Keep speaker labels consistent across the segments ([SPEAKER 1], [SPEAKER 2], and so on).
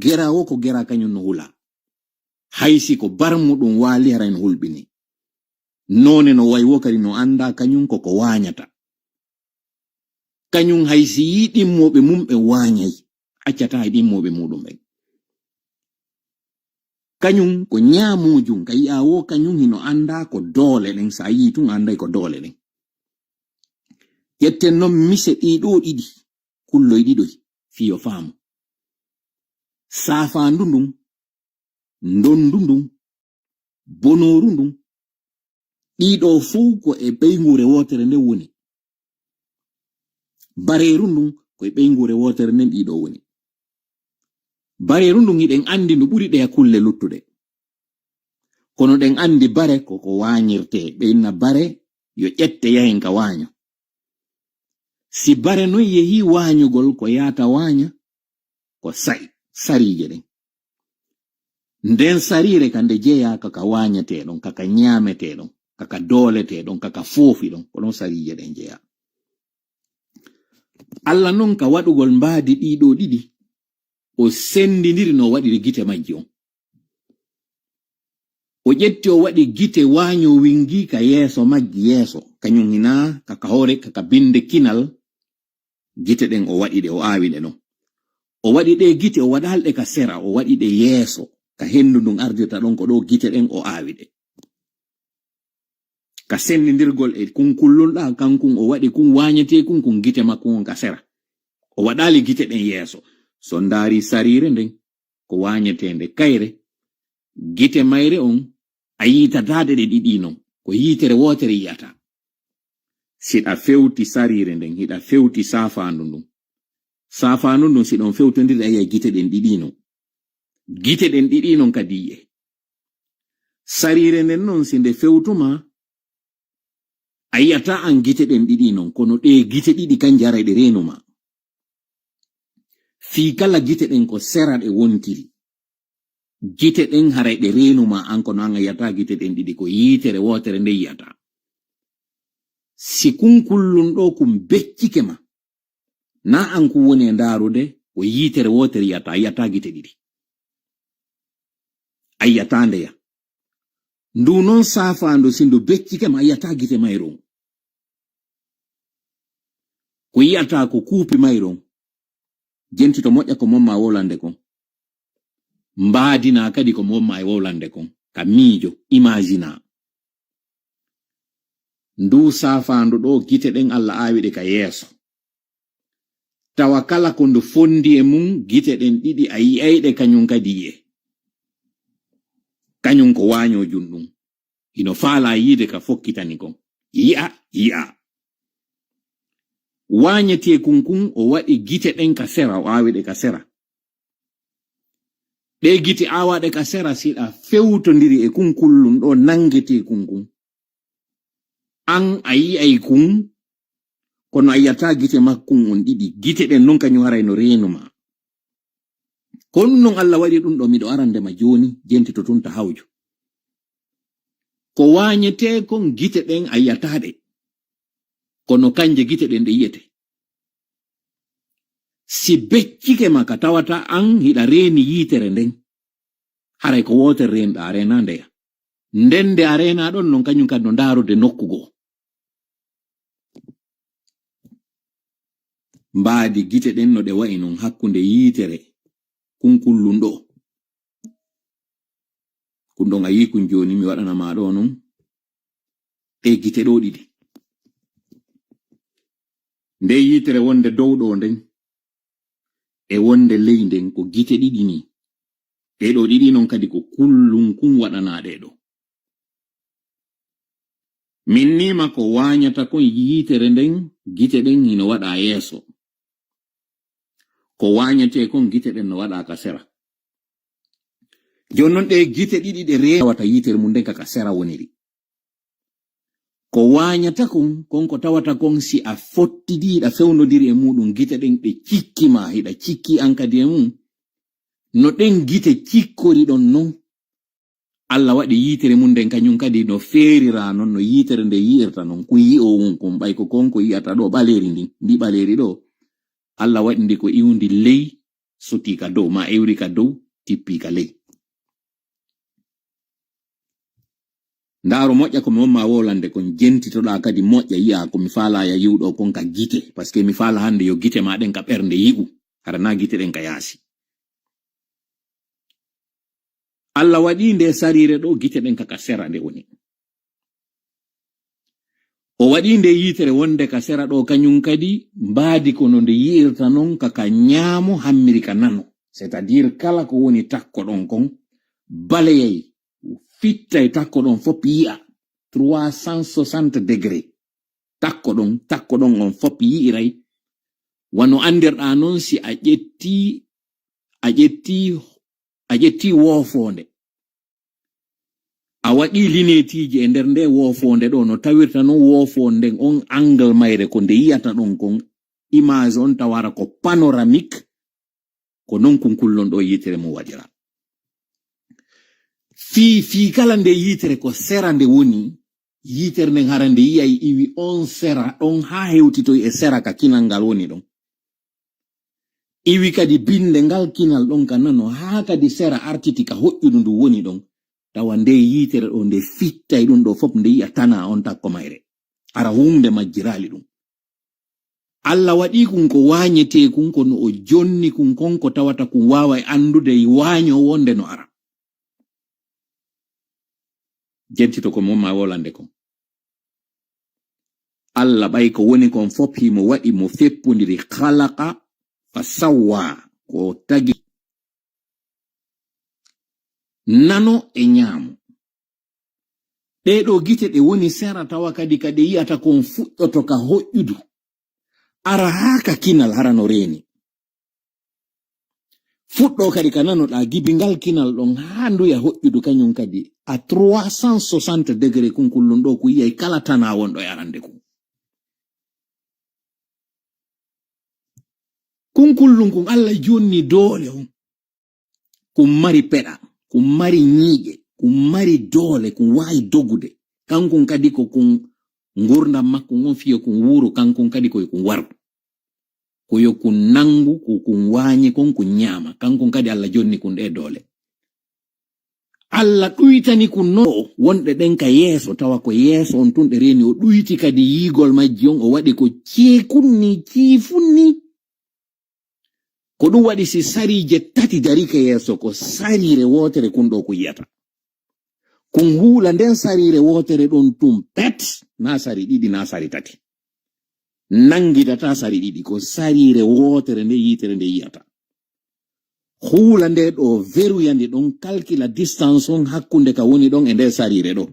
[SPEAKER 1] gera wo ko gera kanyun no hula haysi ko barmudum wali harain hulbini none no way wo kadi no anda kanyun ko wanyata kanyun haysi yidi mobe mum be wanyay accata yidi mobe mudum be kanyun ko nyamujum kay awo kanyun hino anda ko dole den sa yitun anda ko dole den yetten no mise dido didi kullo dido fiyo famu safa ndundum ndondundum bonorundum dido fu ko e beygure wotere ne woni barerundum ko e beygure wotere ne dido woni barerundum iden andi no buri de kulle luttude kono den andi bare ko wanyirte be inna bare yo ƴette yahen ka wanyo si bare no yehi wanyugol ko yata wanya ko sarije den nden sarire kande jeya kaka wanyate don kaka nyamete don kaka dolete don kaka fofi don kono sarije den jeya alla non ka wadugol mbaadi dido didi o sendindiri no wadi gite majji on o jetti o wadi gite wanyo wingi ka yeso majji yeso kanyum hina kaka hore kaka binde kinal gite den o wadi de o awi de no o wadi de gite o wadalde ka sera o wadi de yeso ka hendu dum ardita don ko do gite den o awi de ka sendindirgol e kunkullol da kankun o wadi kun wanyete kun gite makun ka sera o wadali gite den yeso so ndari sarire den ko wanyete nde kayre gite mayre on ayita dade de didino ko yitere wotere yata sida fewti sarire den hida fewti safaandum si don fewtondir ay gite den didino gite den didino kadiye sarire den non sinde fewtuma ayata an gite den didino kono de gite didi kan jara de renuma fi kala gite den ko sera de wontiri gite den haray de renuma an kono an ayata gite den didi ko yitere wotere nde yata si kunkullun do kum beccike ma na an ku woni ndarude o yitere wotere yata gite didi ayata ndeya ndu non safando sindo beccike ma ayata gite mayron ko yata ko kuupi mayron jenti to moƴƴa ko momma wolande kon mbaadina kadi ko momma e wolande kon ka miijo imagina ndu safando do gite den Allah awiɗe ka yeso tawa kala ko ndu fondi e mum gite den didi ayi ayde kanyun kadi ye kanyun ko wanyo jundum ino faala yide ka fokkitani kon iya wanyete kunkun o wadi gite den ka sera o awide ka sera de gite awade ka sera sida fewtondiri e kunkullun do nangete kunkun an ayi ay kun kono ayata gite makkun on didi gite den non kanyu haray no renuma kon non Allah wadi dum do mido arande ma joni jenti to tunta hawju ko wanyete kon gite den ayata de kono kanje gite den de yete si beccike maka tawata an hida reni yitere den haray ko wote renda arena ndeya ndende arena don non kanyun kadno ndarude nokkugo mbaadi gite den no de wayi non hakkunde yitere kunkullundo kundon ayi kun joni mi wadana ma do non e gite do didi nde yitere wonde dowdo den e wonde leyden ko gite didi ni e do didi non kadi ko kullun kun wadana de do minnima ko wanyata kon yitere den gite den ino wada yeso ko wanyate kon gite den no wada ka sera jonnon de gite didi de rewata yitere mun den ka sera woniri ko wanyata kon ko tawata kon si a fottidi da fewnodiri e mudum gite den be cikkima hida cikki ankadi mum no den gite cikkori don non Allah wadi yitere mun den kanyun kadi no ferira non no yitere nde yirta non ku yi o won kon bay ko konko yata do baleri ndi baleri do Allah wadi ndi ko iwundi ley suti ka dow ma ewri ka dow tippi ka ley. Ndaro moƴƴa ko mi wonma wolande kon jentitoɗa kadi moƴƴa yi'a ko mi faala ya yiwɗo kon ka gite, parce que mi faala hande yo gite maɗen ka ɓernde yi'u hara na gite ɗen ka yaasi. Allah waɗi nde sarire ɗo gite ɗen ka sera nde woni. O waɗi nde yitere wonde ka sera ɗo kanyum kadi mbaadi kono nde yi'irta non ka ñaamo hammiri ka nano, c'est-à-dire kala ko woni takko ɗon kon baleyay fitta e takko ɗon fop yi'a 360 degré. Takko ɗon on fop yi'iray wano andirɗa non si a ƴetti wofonde. A waɗi linetiji e nder nde wofonde ɗo no tawirta non wofonde on angle mayre ko nde yi'ata ɗon kon image on tawara ko panoramique, ko non kunkullon ɗo yitere mo waɗira. Fi kala nde yitere ko sera nde woni, yitere nden hara nde yi'ay iwi on sera ɗon ha hewtitoy e sera ka kinal ngal woni ɗon. Iwi kadi binde ngal kinal ɗon ka nano ha kadi sera artiti ka hoƴƴudu ndu woni ɗon. Tawa nde yitere ɗo nde fittay ɗum ɗo fop nde yi'a tana on takko mayre. Ara hunde majjirali ɗum. Allah waɗi kun ko wanyete kun ko no o jonni kun kon ko tawata kun wawa andude wanyo wonde no ara. Jentito ko momma wolande kon. Allah ɓay ko woni kon fop himo waɗi mo feppundiri khalaqa fa sawwa ko tagi nano e ñaamo. Ɗeɗo gite ɗe woni sera tawa kadi kadi yi'ata kon fuɗɗoto ka hoƴƴudu ara haka kinal harano reni. Fuɗɗo kadi ka nanoɗa gibingal kinal ɗon ha nduya hoƴƴudu kanyum kadi a 360 degré kunkullum ɗo ku yiyay kala tana wonɗo e arande ku. Kunkullum kun Allah jonni dole on. Kun mari peɗa, kun mari ñiiƴe, kun mari dole, kun wawi dogude. Kankun kadi ko kun ngurdam makko on fiyo kun wuro, kankun kadi ko kun waru. Ko yo kun nangu, ko kun wañi kon kun ñama, kankun kadi Allah jonni kun ɗe dole. Allah ɗuytani kun no wonɗe ɗen ka yeeso tawa ko yeeso on tun ɗe reni o ɗuyti kadi yigol majji on o waɗi ko ceekunni ciifunni. Ko ɗum waɗi si sarije tati darike yeeso ko sarire wotere kun ɗo ko yiyata. Kun huula nden sarire wotere ɗon tum pet, na sari ɗiɗi na sari tati. Nangidata sari ɗiɗi ko sarire wotere nde yitere nde yiyata. Huula nde ɗo veruyande ɗon calcula distance on hakkunde ka woni ɗon e nde sarire ɗo.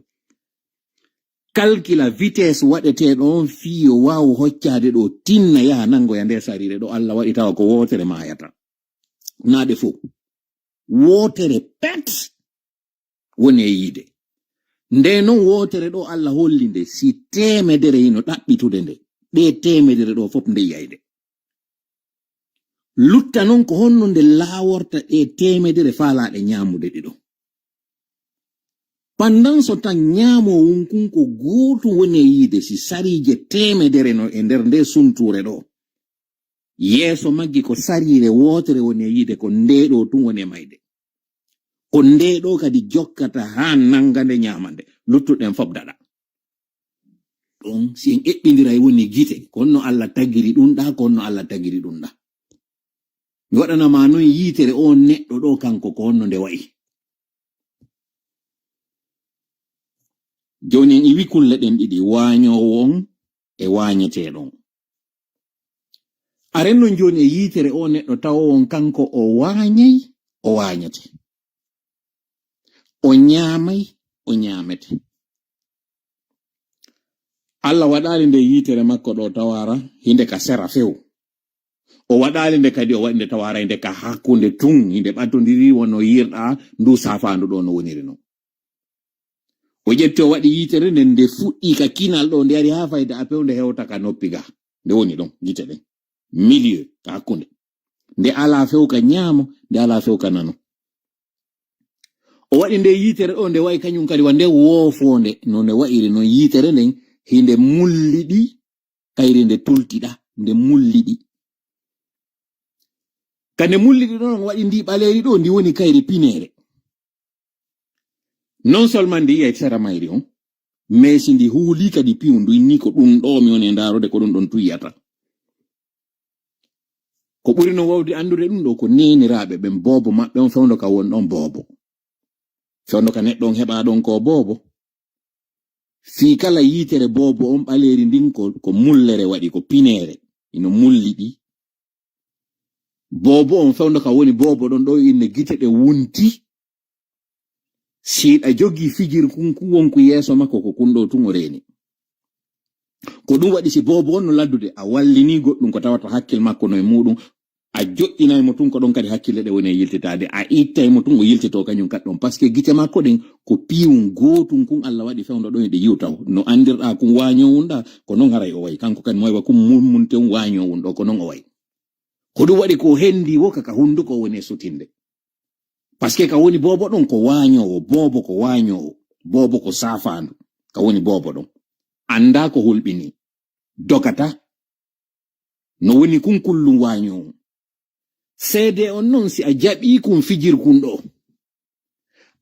[SPEAKER 1] Calcula vitesse waɗete ɗon fiyo wawu hoccade ɗo tinna yaha nangoya nde sarire ɗo. Allah waɗi tawa ko wotere mayata. Naɗe fo. Wotere pet woni e yiide. Nde non wotere ɗo Allah holli nde si temedere hino ɗaɓɓitude nde. Ɗe temedere ɗo fop nde yayde. Lutta non ko honno nde laaworta ɗe temedere faalaɗe ñamude ɗiɗo. Pandan so tan ñaamo wunkun ko gootu woni e yiide si sarije temedere no e nder nde sunture ɗo. Yeeso maggi ko sarire wotere woni e yiide ko ndeɗo tun woni e mayde. Ko ndeɗo kadi jokkata ha nangande ñamande. Luttuɗen fop daɗa. Ɗon si en eɓɓindiray woni gite, ko honno Allah tagiri ɗum ɗa, ko honno Allah tagiri ɗum ɗa. Mi waɗanama non yitere o neɗɗo ɗo kanko ko honno nde wayi. Joni en iwi kulle ɗen ɗiɗi, wañowo on e wañeteɗon. Aren non joni e yitere o neɗɗo tawo on kanko o wañay, o wañete. O ñamay, o ñamete. Allah waɗali nde yitere makko ɗo tawara hinde ka sera few. O waɗali nde kadi o waɗi nde tawara hinde ka hakkunde tun hinde ɓattodiri wono yirɗa ndu safandu ɗo no woniri non. O ƴetti o waɗi yitere nden nde fuɗɗi ka kinal ɗo nde ari ha fayde a pewde hewta ka noppi ga nde woni ɗon gite ɗen milieu ka hakkunde nde ala few ka ñaamo nde ala few ka nano. O waɗi nde yitere ɗo nde wayi kañum kadi wa nde woofonde no nde wa'iri non yitere nden hinde mulliɗi kayri nde tultiɗa nde mulliɗi. kane mullidi ɗon waɗi ndi ɓaleri ɗo ndi woni kayri pinere non seulement ndi yiyay sera mayri on mais si ndi huuli kadi piwndu inni ko ɗum ɗo mi woni ndarode ko ɗum ɗon tuyata ko ɓuri no wawde andude ɗum ɗo ko neniraɓe ɓen bobo maɓɓe on fewndo ka won ɗon bobo fewndo ka neɗɗo on heɓa ɗon ko bobo fi kala yitere bobo on ɓaleri ndin ko mullere waɗi ko pinere ino mulliɗi bobo on fewndo ka woni bobo ɗon ɗo inne gite ɗe wunti siɗa jogi fijir kunku wonku yeso makko ko kunɗo tun o reni ko ɗum waɗi si bobo on no laddude a wallini goɗɗum ko tawata hakkil makko no e muɗum a joƴƴinay mo tun ko ɗon kadi hakkille ɗe woni e yiltitade a ittay mo tun o yiltito kañum kadɗon par ce que gite makko ɗen ko piwum gotum kun Allah waɗi fewndo ɗon e ɗe yiwtaw no andirɗa kum wañowunɗa ko non haray o way kanko kadi moywa kum mummunten wañowun ɗo ko non o way ko ɗum waɗi ko hendi wo kaka hunduko woni e sutinde par ce que ka woni bobo ɗon ko wañowo bobo ko wañowo bobo ko safandu ka woni bobo ɗon anda ko hulɓini dokata no woni kun kullum wañowo seede on non si a jaɓi kun fijir kun ɗo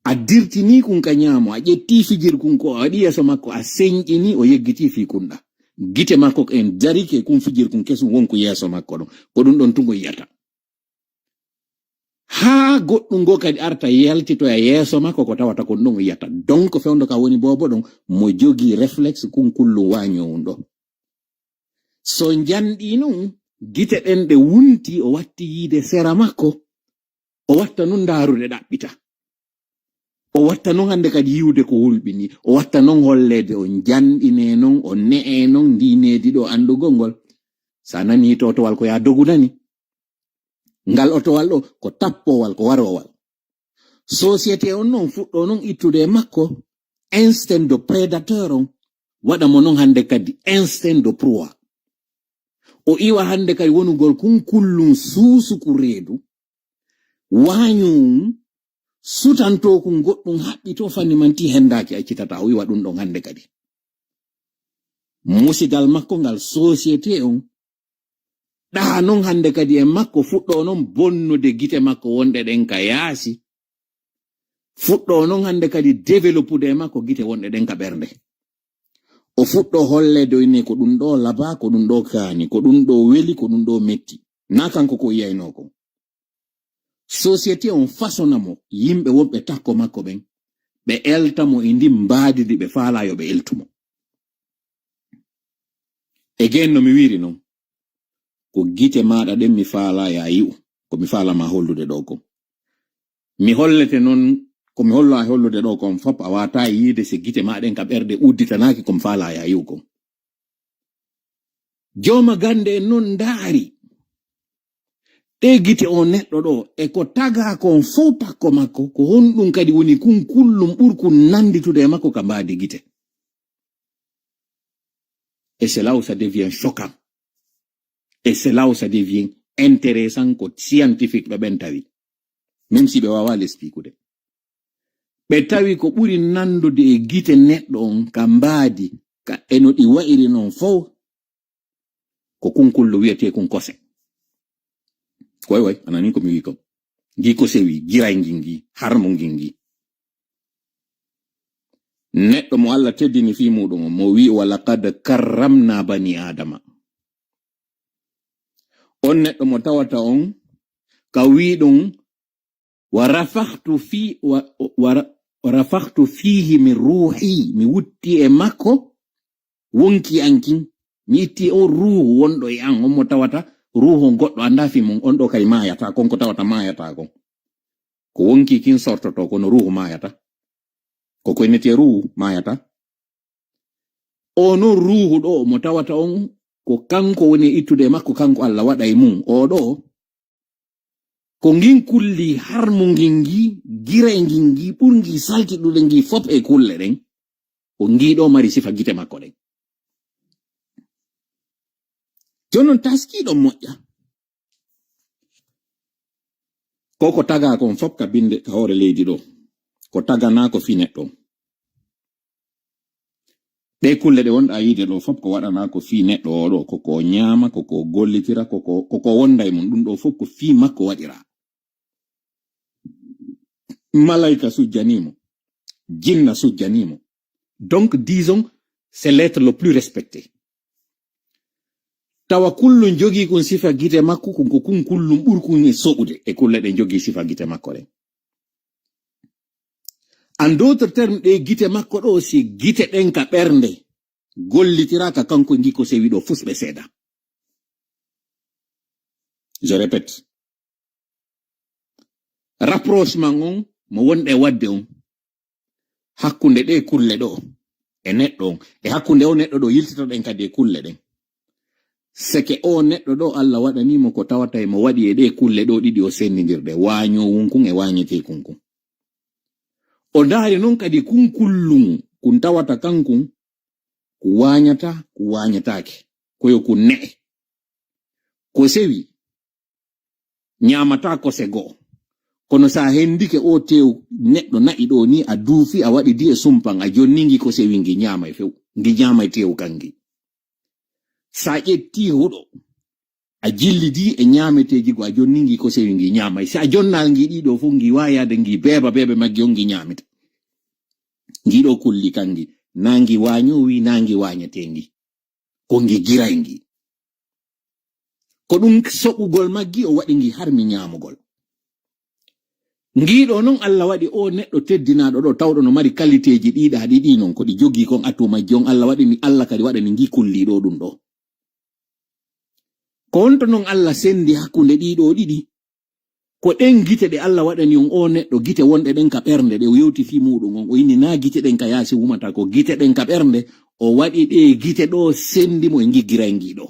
[SPEAKER 1] a dirtini kun ka ñaamo a ƴetti fijir kun ko a waɗi yeso makko a señƴini o yeggiti fi kunɗa gite makko en darike kun fijir kun kesum wonko yeso makko ɗon ko ɗum ɗon tungo yiyata ha goɗɗum go kadi arta yaltitoya yeso makko ko tawata kon ɗon o yiyata donc fewndo ka woni bobo ɗon mo jogi réflexe kun kullum wañowun ɗo so janɗi non gite ɗen ɗe wunti o watti yiide sera makko o watta non ndarude ɗaɓɓita o watta non hande kadi yiwde ko hulɓini o watta non hollede o janɗine non o ne'e non ndinedi ɗo andugol ngol sa nani to otowal ko ya dogunani ngal otowal ɗo ko tappowal ko warowal société on non fuɗɗo non ittude makko instinct de prédateur on waɗa mo non hande kadi instinct de proie o iwa hande kadi wonugol kun kullum suusuku reedu wañum sutanto kun goɗɗum haɓɓito fanni manti hendaki accitata o iwa ɗum ɗon hande kadi musigal makko ngal société on ɗa non hande kadi e makko fuɗɗo non bonnude gite makko wonɗe ɗen ka yaasi fuɗɗo non hande kadi développude e makko gite wonɗe ɗen ka ɓernde o fuɗɗo holle doyne ko ɗum ɗo laba ko ɗum ɗo kaani ko ɗum ɗo weli ko ɗum ɗo metti na kanko ko yiyayno ko société on façonna mo yimɓe wonɓe takko makko ɓen ɓe elta mo e ndi mbaadidi ɓe faala yo ɓe eltumo e gen no mi wiri non ko gite maɗa ɗen mi faala ya yi'u ko mi faala ma hollude ɗo ko mi hollete non ko mi hollo a hollude ɗo kon fop a wata yiide se gite maɗen ka ɓerde udditanaki komi faala ya yi'u kon joma gande en non ndaari ɗe gite o neɗɗo ɗo e ko taga kon fof takko makko ko honɗum kadi woni kun kullum ɓurkun nanditude e makko ka mbaadi gite et c'est là où ça devient choquant et c'est là où ça devient intéressant ko scientifique ɓe ɓen tawi même si ɓe wawa l'expliquer ɓe tawi ko ɓuri nandude e gite neɗɗo on ka mbaadi ka eno ɗi wa'iri non fof ko kunkullo wiyete kun kose way anani ko mi wi ko ngi kose wi giray ngi harmo ngi neɗɗo mo Allah teddini fi muɗum mo wi walaqad karramna bani adama on neɗɗo mo tawata on ka wi ɗum wa rafahtu fihi min ruhi mi wutti e makko wonki ankin mi itti o ruhu wonɗo e an on mo tawata ruhu goɗɗo anda fi mum on ɗo kay mayata kon ko tawata mayata kon ko wonki kin sortoto kono ruhu mayata ko koynete ruhu mayata ono ruhu ɗo mo tawata on ko kanko woni ittude makko kanko Allah waɗa e mum o ɗo ko ngin kulli har mo ngingi gira e ngingi ɓurgi saltiɗuɗe ngi fop e kulle ɗen o ngiɗo mari sifa gite makko ɗen jonon taskiɗon moƴƴa ko taga kon fop ka binde ka hoore leydi ɗo ko tagana ko fi neɗɗo ɗe kulle ɗe wonɗa yiide ɗo fof ko waɗana ko fi neɗɗo oɗo koko nyama koko gollitira koko wonda e mum ɗum ɗo fof ko fi makko waɗira. Malaika sujjanimo, jinna sujjanimo. Donc disons c'est l'être le plus respecté. Tawa kullum jogi kun sifa gite makko ko kun kullum ɓurkun e soɓude e kulle ɗe jogi sifa gite makko ɗen. En d'autres termes ɗe gite makko ɗo si gite ɗen ka ɓernde gollitiraka kanko ngi ko sewi ɗo fusɓe seeda. Je répète, rapprochement on mo wonɗe wadde on hakkunde ɗe kulle ɗo e neɗɗo on e hakkunde o neɗɗo ɗo yiltitoɗen kadi e kulle ɗen. Seke o neɗɗo ɗo Allah waɗanimo ko tawata e mo waɗi e ɗe kulle ɗo ɗiɗi o sendidirde wañowun kun e wañete kun. O daari non kadi kun kullum kun tawata kankun ku wañatake koyo kun ne'e ko sewi ñamata ko sego kono sa hendike o tew neɗɗo na'i ɗo ni a duufi a waɗi di e sumpan a jonningi ko sewi ngi ñama e few ngi ñama e tew kangi. Sa ƴetti huɗo a jillidi e ñameteji go a jonningi ko sewi ngi ñama si a jonnal ngi ɗiɗo fu ngi wayade ngi bebe maggi on ngi ñamita ngi ɗo kulli kangi nangi wañowi nangi wañetengi ko ngi giray ngi ko ɗum soɓugol maggi o waɗi ngi harmi ñamugol ngiɗo non Allah waɗi o neɗɗo teddinaɗo ɗo tawɗo no mari qualitéji ɗiɗa haɗi ɗi non ko ɗi jogi kon atumaji on Allah waɗi ni Allah kadi waɗani ngi kulliɗo ɗum ɗo ko wonto non Allah sendi hakkunde ɗiɗo ɗiɗi ko ɗen gite ɗe Allah waɗani on o neɗɗo gite wonɗe ɗen ka ɓernde ɗe o yewti fi muɗum on o yini na gite ɗen ka yaasi wumata ko gite ɗen ka ɓernde o waɗi ɗe gite ɗo sendi mo e gigiray ngiɗo.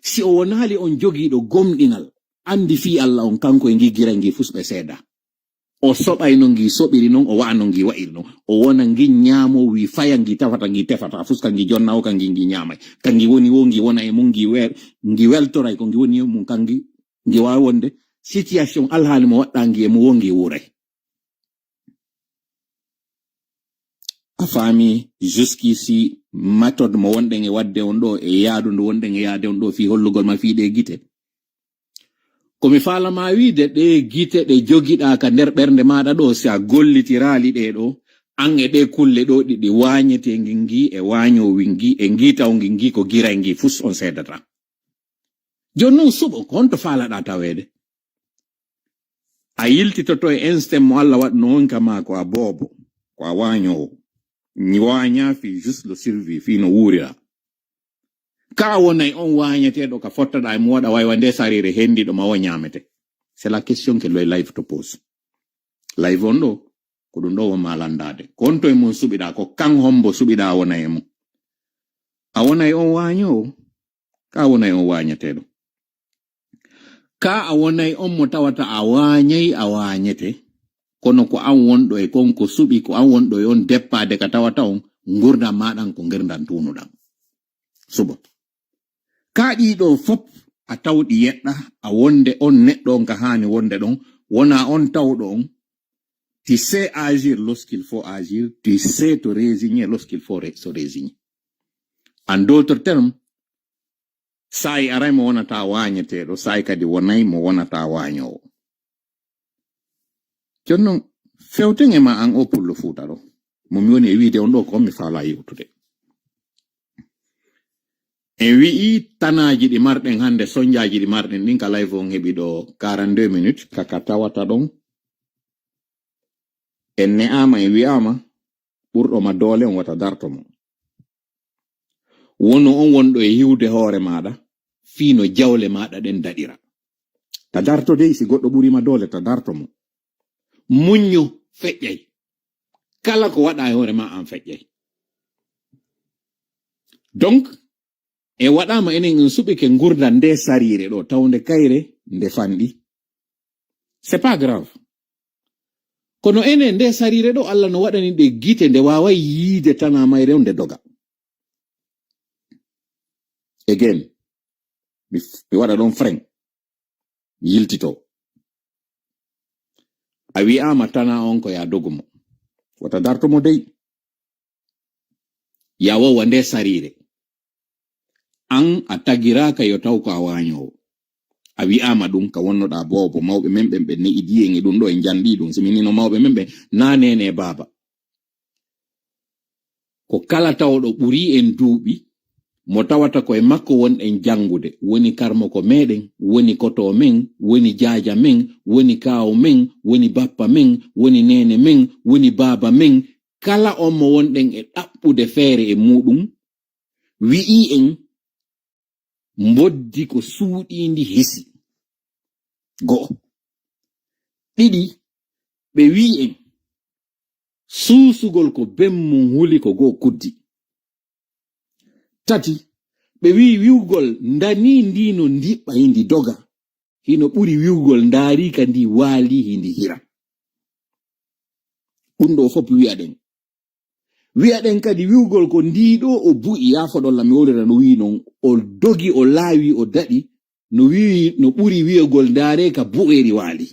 [SPEAKER 1] Si o wonali on jogiɗo gomɗinal andi fi Allah on kanko e gigiray ngi fusɓe seeda o soɓay no ngi soɓiri non o wa'ano ngi wa'iri non o wona ngi ñaamo wi faya ngi tafata ngi tefata fuska ngi jonna o kangi ngi ñamay kangi woni wo ngi wona e mum ngi weltoray ko ngi woni e mum kangi ngi wawi wonde situation alhaali mo waɗɗa ngi e mo wongi wuray. A faami jusqu'ici méthode mo wonɗen e wadde on ɗo e yaadu ndu wonɗen e yaade on ɗo fi hollugol ma fiiɗe gite komi falama wiide ɗe gite ɗe jogiɗa ka nder ɓernde maɗa ɗo si a gollitirali ɗe ɗo an e ɗe kulle ɗo ɗiɗi wañetengi ngi e wañowi ngi e ngitawngi ngi ko giray ngi fus on seedata. Joni non suɓo ko honto falaɗa tawede a yiltitoto e instinct mo Allah waɗno on kama ko a boobo ko a wañowo waña fi juste le survie fi no wurira ka wonay on wañeteɗo ka fottaɗa e mo waɗa waywa nde sarire hendiɗo ma o ñamete. C'est la question que le live te pose. Live on ɗo ko ɗum ɗo wonma landade ko honto e mum suɓiɗa ko kan hombo suɓiɗa wona e mum a wonay on wañowo ka wonay on wañeteɗo ka a wonay on mo tawata a wañay a wañete kono ko an wonɗo e kon ko suɓi ko an wonɗo e on deppade ka tawata on gurdam maɗan ko gurdam tunuɗam subo ka ɗiɗo fop a tawɗi yeɗɗa a wonde on neɗɗo on ka hani wonde ɗon wona on tawɗo on tu sais agir lorsqu'il faut agir tu sais te résigner lorsqu'il faut se résigner. En d'autres termes sai aray mo wonata wañeteɗo sai kadi wonay mo wonata wañowo. Jonnon fewten e ma an o pullo Fuuta ɗo momi woni e wiide on ɗo ko mi faala yewtude e wi'i tanaji ɗi marɗen hande sonjaji ɗi marɗen ɗin ka live on heɓi ɗo 42 minutes kaka tawata ɗon en ne'ama e wi'ama ɓurɗo ma doole on wata darto mo wono on wonɗo e hiwde hoore maɗa fiino jawle maɗa ɗen daɗira ta darto dey si goɗɗo ɓurima doole ta darto mo muñño feƴƴay kala ko waɗa e hoore ma an feƴƴay. Donc e waɗama enen en suɓi ke gurda nde sarire ɗo tawde kayre nde fanɗi c'est pas grave kono enen nde sarire ɗo Allah no waɗani ɗe gite nde wawai yiide tana mayre nde doga. Again mi waɗa ɗon frein yiltito a wi'ama tana on ko ya dogumo wata dartomo dey yawo wande sarire an a tagiraka yo taw ko a wañowo a wi'ama ɗum ka wonnoɗa bobo mawɓe men ɓe ne idiyen e ɗum ɗo e jandi ɗum siminino mawɓe men ɓe na nene baba ko kala tawɗo ɓuri en duuɓi mo tawata koye makko wonɗen jangude woni karmo ko meɗen woni koto men woni jaaja men woni kawo men woni bappa men woni nene men woni baba men kala on mo wonɗen e ɗaɓɓude feere e muɗum wi'i en mboddi ko suuɗindi hisi go'o ɗiɗi ɓe wi'i en suusugol ko bemmum huli ko go kuddi tati ɓe wi wiwgol ndani ndino ndiɓɓa hindi doga hino ɓuri wiwgol ndaari ka ndi waali hindi hira ɗum ɗo fof wi'aɗen kadi wiwgol ko ndiɗo o bu'i yafoɗolla mi wolira no wi non o dogi o laawi o daɗi no wiwi no ɓuri wi'ogol ndaare ka bu'eri waali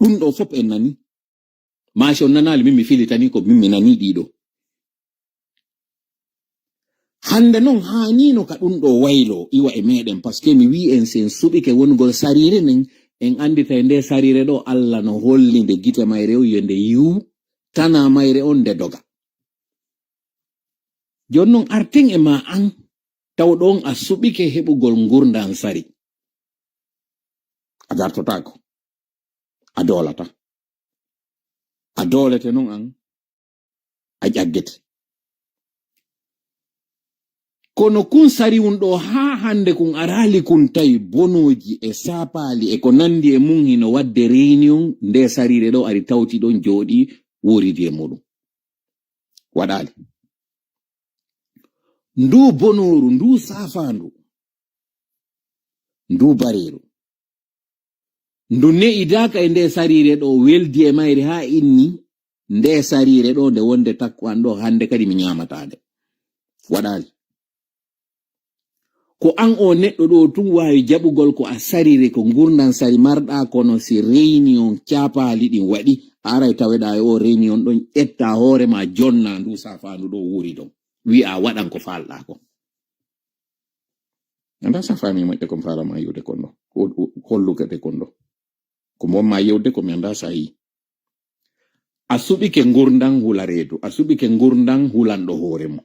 [SPEAKER 1] ɗum ɗo fof en nani mashi on nanali min mi filitani ko min mi nani ɗiɗo hande non hanino ka ɗum ɗo waylo iwa e meɗen par ce que mi wi en sen suɓike wongol sarire nen en andita e nde sarire ɗo Allah no holli nde gite mayre o yonde yiwu tana mayre on nde doga jon non arten e ma an taw ɗon a suɓike heɓugol gurdan sari a dartotako a dolata a dolete non an a ƴaggete kono kun sari won ɗo ha hande kun arali kun tawi bonoji e sapali e ko nandi e mun hino wadde réunion nde sarire ɗo ari tawti ɗon jooɗi woridi e muɗum waɗali ndu bonoru ndu safandu ndu bareru ndu ne'idaka e nde sarire ɗo weldi e mayre ha inni nde sarire ɗo nde wonde takwan ɗo hande kadi mi ñamatade waɗali ko an o neɗɗo ɗo tun wawi jaɓugol ko a sarire ko gurdan sari marɗa kono si réunion capali ɗin waɗi aray taweɗa e o réunion ɗon ƴetta hoorema jonna ndu safandu ɗo wuri ɗon wi'a waɗan ko falɗa ko anda safani moƴƴe kon falama yewde kon ɗo hollugete kon ɗo ko momma yewde ko mi anda sa yi a suɓike gurdan hula reedu a suɓike gurdan hulanɗo hooremo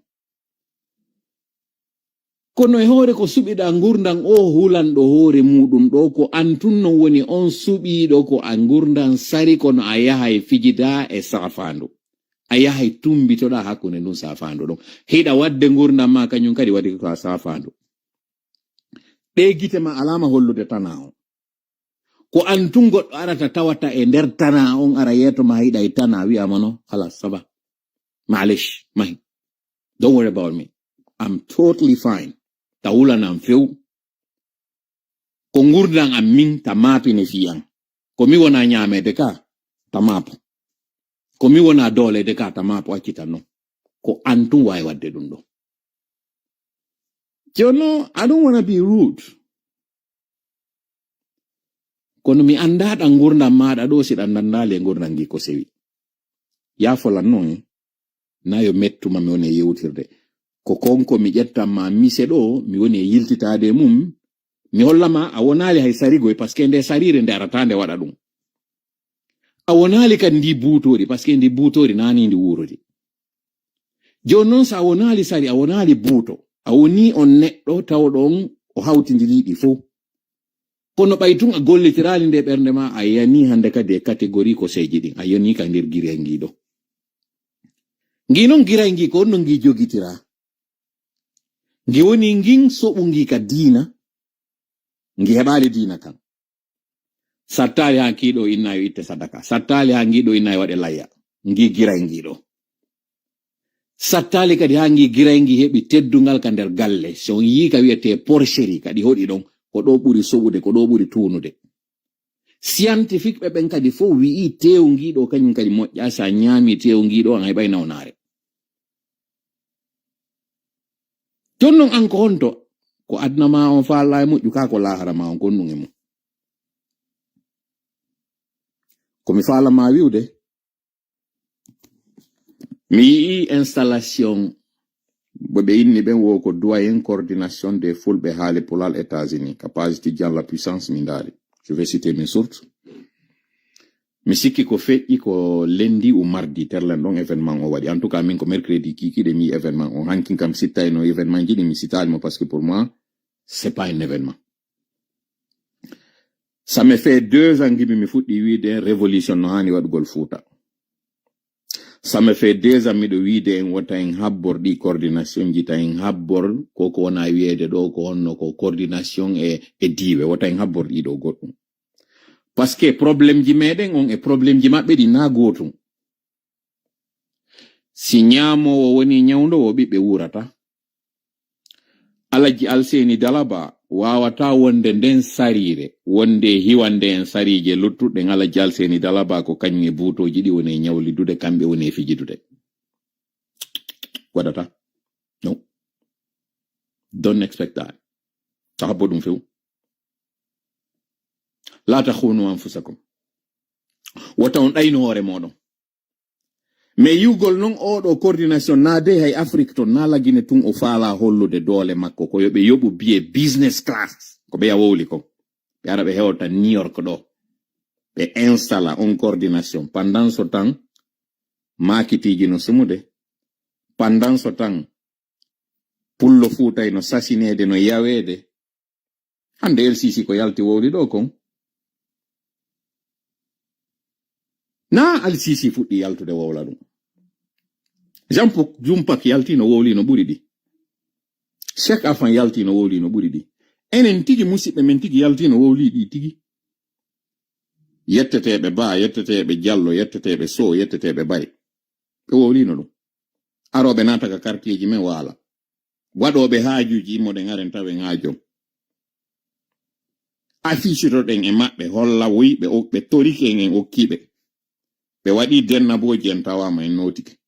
[SPEAKER 1] kono e hoore ko suɓiɗa gurdan o hulanɗo hoore muɗum ɗo ko antun non woni on suɓiɗo ko a gurdan sari kono a yahay fijida e safandu a yahay tumbitoɗa hakkunde ndun safandu ɗon hiɗa wadde gurdan ma kañum kadi waɗi ko a safandu ɗe gite ma alama hollude tana on ko antun goɗɗo arata tawata e nder tana on ara yeto ma hiɗa e tana wi'amano halas saba malish mahi don't worry about me I'm totally fine ta wulanam few ko gurdan am min ta mapine fiyan ko mi wona ñamede ka ta mapo ko mi wona dolede ka ta mapo accitan non ko antum wawi wadde ɗum ɗo jono I don't wanna be rude kono mi andaɗa gurdan maɗa ɗo siɗa dandali e gurdan gi ko sewi yafolan non na yo mettuma mi woni e yewtirde ko konko mi ƴettan ma mise ɗo mi woni e yiltitade mum mi hollama a wonali hay sarigoy par ce que nde sarire nde arata nde waɗa ɗum a wonali kadi ndi buutori par ce que ndi buutori nani ndi wurodi joni noon sa a wonali sari a wonali buuto a woni on neɗɗo tawɗon o hawtidiriɗi fo kono ɓay tun a gollitirali nde ɓernde ma a yani hande kadi e catégorie ko seji ɗin a yani ka nder guiray ngi ɗo ngi noon guiray ngi ko onno ngi jogitira ngi woni ngin soɓu ngi ka diina ngi heɓali diina kan sattali ha kiɗo innayo itte sadaka sattali ha ngiɗo innayo waɗe layya ngi giray ngi ɗo sattali kadi ha ngi giray ngi heɓi teddungal ka nder galle so yi ka wiyete porcherie kadi hoɗi ɗon ko ɗo ɓuri soɓude ko ɗo ɓuri tunude scientifique ɓe ɓen kadi fo wi'i tew ngiɗo kañum kadi moƴƴa sa ñaami tew ngiɗo an heɓay nawnare jon non an ko honto ko adna ma on falla e moƴƴu ka ko lahara ma on gonɗum e mum komi falama wiwde mi installation bobe inni ben wo ko doyen coordination des fulbe hale pour les États-Unis capacité de la puissance mindari. Je vais citer mes sources. Mi sikki ko feƴƴi ko lendi ou mardi terlan événement o waɗi en tout cas min ko mercredi kikiɗe mi événement o hankin kam sittayno événement jiɗi mi sitalimo parce que pour moi c'est pas un événement. Ça me fait 2 ans gibi mi fuɗɗi wiide révolution no hani waɗugol Fouta. Ça me fait 2 ans miɗo wiide en wota en habbor ɗi coordination jita en habbor koko wona wiyeede ɗo ko honno ko coordination e diwe wota en habbor ɗiɗo goɗɗum. Parce que problème ji meɗen on e problème ji maɓɓe ɗi na gotum. Si ñamowo woni ñawdowo ɓiɓɓe wurata, Alaji Alseni Dalaba wawata wonde nden sarire wonde hiwande en sarije luttuɗen Alaji Alseni Dalaba ko kañum e buutoji ɗi woni ñawlidude kamɓe woni fijidude. Waɗata? No. Don't expect that. Sahabbo ɗum few. La takhunu anfusakum. Wata on ɗayno hoore moɗon. Mais yugol non oɗo coordination na de hay Afrique to na lagine tun o faala hollude doole makko ko yoɓe yoɓu biye business class ko ɓe yawowli ko ɓe ara ɓe hewta New York ɗo ɓe installa on coordination pendant ce temps makitiji no sumude pendant ce temps pullo Fuutay no sasinede no yawede hande LCC ko yalti wowli ɗo kon na LCC fuɗɗi yaltude wowla ɗum Jean-Paul Jumpak yalti no wowli no ɓuri ɗi Cheikh Afan yalti no wowli no ɓuri ɗi enen tigi musidɓe men tigi yalti no wowli ɗi tigi yetteteɓe Ba yetteteɓe Diallo yetteteɓe Sow yetteteɓe Bay ɓe wowlino ɗum aroɓe nataka quartier ji men wala waɗoɓe haajuji immoɗen aren tawen haajo affichitoɗen e maɓɓe holla wuyɓe ɓe torike en okkiɓe ɓe waɗi dennaboji en tawama en notike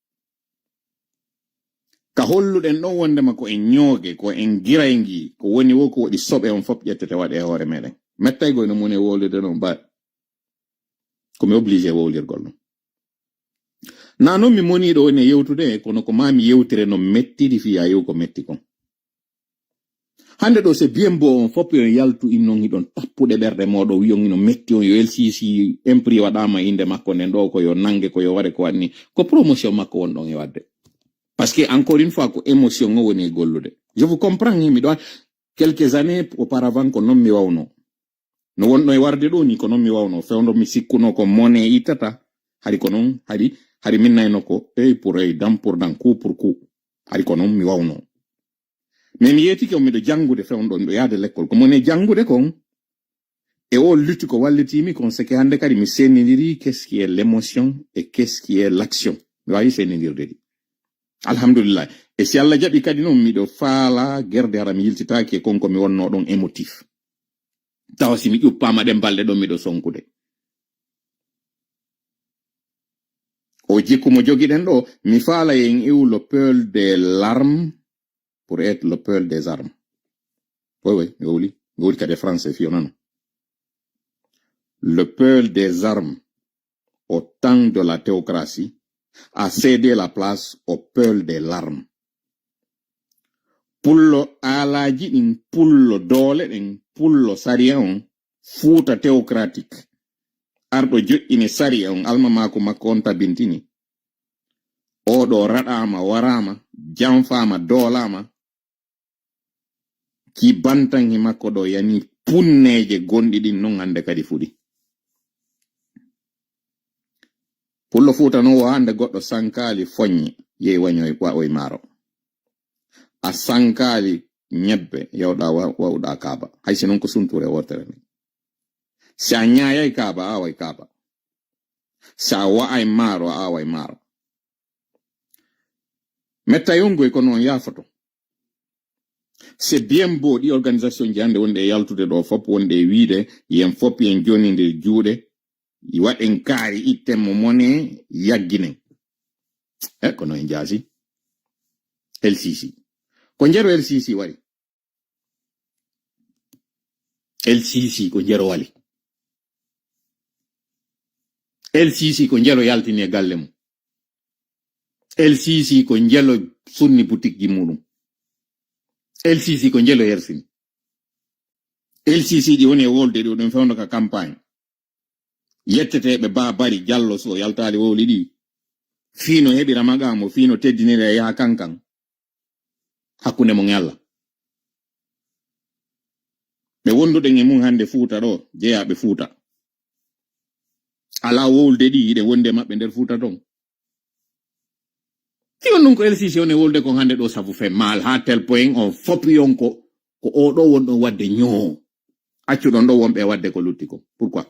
[SPEAKER 1] ka holluɗen ɗon wondema ko en ñooge ko en giraygi ko woni wo ko waɗi soɓe on fop ƴettete waɗe hoore meɗen mettaygo no mune wowlirde ɗon ba komi obligé wowlirgol ɗon na noon mi moniɗo woni yewtude kono ko mami yewtire no mettidi fiya yew ko metti kon hande ɗo c'est bien beau on fop yon yaltu innon hiɗon tappuɗe ɓerɗe moɗo wiyon ino metti on yo LCC impri waɗama inde makko nden ɗo ko yo nange ko yo waɗe ko wanni ko promotion makko wonɗon e wadde parce que encore une fois ko émotion o woni gollude je vous comprends miɗo quelques années auparavant ko non mi wawno no wonɗo e warde ɗo ni ko non mi wawno fewndo mi sikkuno ko mone ittata hari ko non hari minnayno ko pour dam pour dan coup pour coup hari ko non mi wawno mais mi yetiki o miɗo jangude fewndo miɗo yaade l'école ko mone jangude kon e o lutti ko wallitimi kon c'est que hande kadi mi sennidiri qu'est-ce qui est l'émotion et qu'est-ce qui est l'action mi wawi sennidirde ɗi alhamdulillah e si Allah jaɓi kadi noon miɗo faala gerde hara mi yiltitaki e konko mi wonno ɗon émotif tawa si mi ƴuppama ɗe balɗe ɗon miɗo sonkude o jikku mo jogiɗen ɗo mi faala en iw le peul des larmes pour être le peul des armes oui mi wowli kadi français fionano le peul des armes au temps de la théocratie a cédé la place au peul des larmes pullo alaji ɗin pullo doole ɗin pullo sariya on Fuuta théocratique arɗo joƴƴini sariya on alma mako makko on tabintini oɗo raɗama warama janfama doolama ki bantanhi makko ɗo yani punneje gonɗi ɗin non hande kadi fuɗi pullo Fuuta no wo hande goɗɗo sankali foññi yehi wañoy maaro a sankali ñebbe yawɗa wawɗa kaaba haysi noon ko sunture wortere ni si a ñaayay kaaba a away kaaba si a wa'ay maaro a away maaro metta yongoy ko noon yafoto c'est bien beau ɗi organisation ji hande wonde e yaltude ɗo fop wonde e wiide yen fop yen jonidir juuɗe waɗen kaari itten mo mone yagginen ko no en jaasi LCC ko jero LCC wari LCC ko jero wali LCC ko jero yaltini e galle mum LCC ko njelo sunni boutique ji mudum LCC ko njelo yersin LCC di woni wolde do dum fewndo ka campagne yettete be ba bari jallo so yaltali wowli di fino hebi ramagamo fino teddinire ya kankan hakkunde mo ngalla be wondude ngi mun hande fuuta do jeyabe fuuta ala wolde di de wonde mabbe der fuuta don tiyon nun ko LCC on e wolde ko hande do safu fe mal ha tel point on fopiyon ko o do wondo wadde nyo accu don do wombe wadde ko lutti ko pourquoi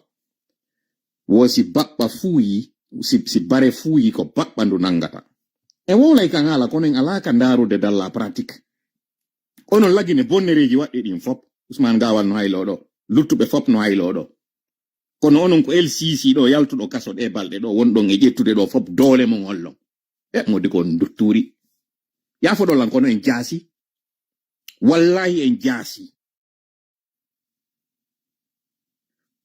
[SPEAKER 1] wosi babba fuyi si bare fuyi ko babba ndu nangata e wolay kan ala konen ala kan darude dalla pratique onon lagine bonnereji wadde din fop Usman Gawal no haylo do luttube fop no haylo do kono onon ko LCC do yaltudo kaso de balde do wondon e jettude do fop dole mo hollo modi ko ndutturi ya fodo lan kono en jasi wallahi en jasi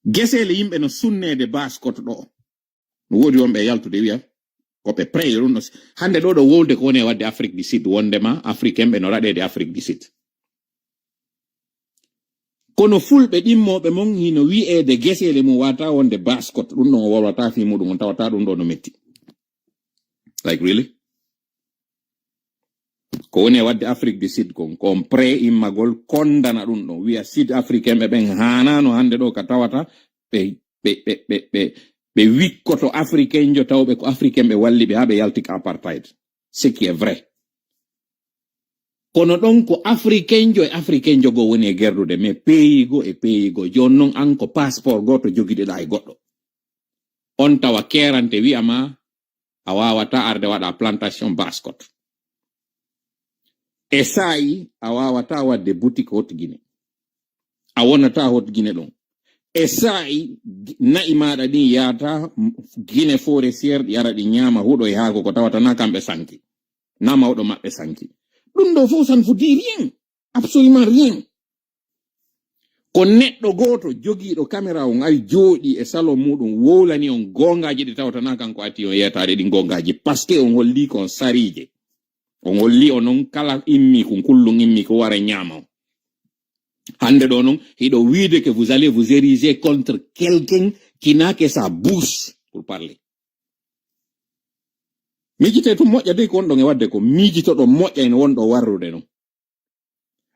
[SPEAKER 1] gesele yimbe no sunnede baskot do wodi wonbe yaltude wiya ko be prayer no hande do wolde ko ne wadde Afrique du Sud wondema africain be no radede Afrique du Sud kono fulbe dimmobe mon hino wi'ede gesele mo wata wonde baskot dum no wolwata fi mudum tawata dum do no metti. Like really? Ko woni wadde Afrique du Sud kon pre immagol kondana dum no wi'a Sud Africain be ben hanano hande do ka tawata be wikkoto africain jo tawbe ko africain be walli be habe yaltik apartheid. Ce qui est vrai. Kono don ko africain jo go woni gerdude me pays go jonnon an ko passeport goto jogide da e goddo. On tawa kerante wi'ama a wawata arde wada plantation baskot e sai a wawata wadde boutique hot Guinée a wonata hot Guinée don e sai na'i maada din yata Guinée forestière yara di nyama hudo e haako ko tawata na kambe sanki na mawdo mabbe sanki dum do fo san fudi rien absolument rien ko neddo goto jogiido camera on ay jodi e salon mudum wolani on gongaji de tawta na kanko ati on yetade di gongaji parce que on holli kon sarije on holli onon kala immi kun kullun immi ko wara nyama hande do non hido wiide que vous allez vous ériger contre quelqu'un qui n'a que sa bouche pour parler mijite to moƴƴa de ko wondon e wadde ko mijito do moƴƴa en wondo warrude non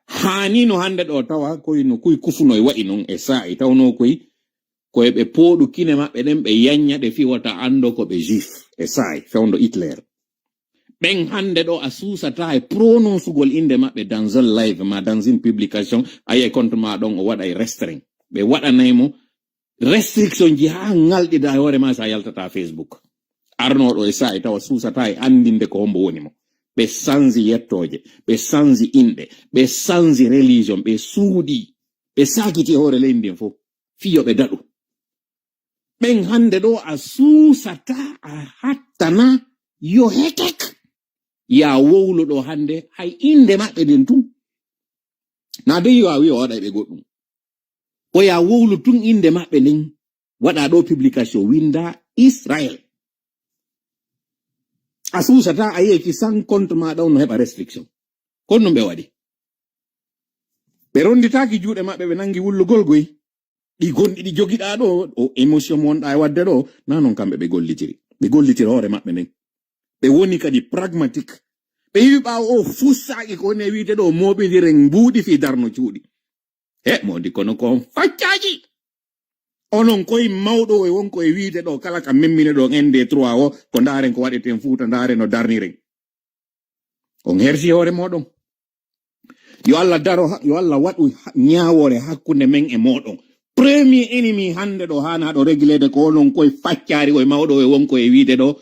[SPEAKER 1] hani no hande do tawa koy no kuy kufuno e waɗi non e sa'i tawno koy be podu kine mabbe den be yanya de fi wata ando ko be juif e sa'i fewndo Hitler ben hande do asusata e prononcegol inde mabbe dans un live ma dans une publication ay compte ma don o wada e restreint be wada naymo restriction ji ha ngaldi da hore ma sa yaltata Facebook arno do e sa'i tawa susata e andinde ko hombo woni mo be sanzi yettoje be sanzi inde be sanzi religion be suudi be sakiti hore leydi fo fiyo be dadu ben hande do asusata a hattana yo hetek ya wowlo do hande hay inde mabbe den tum na de yo awi wada be goddum o ya wowlo tun inde mabbe nen wada do publication winda Israel asusata ayeki san compte ma daw no heba restriction kono be wadi be ronditaaki juude mabbe be nangi wullugol goy di gondi di jogida do o emotion mon da wadde do nanon kambe be gollitiri hore mabbe nen be woni kadi pragmatique be yiba o fusaaki ko ne wiite do mobindire mbudi fi darno cuudi mo di kono ko faccaaji onon koy mawdo e wonko e wiite do kala ka memmine do ende 3 o ko ndaren ko wadeten fuuta ndaren no darniren on hersi hore modon yo Allah daro yo Allah wadu nyaawore hakkunde men e modon premier ennemi hande do hana do regulede ko onon koy faccaari o mawdo e wonko e wiite do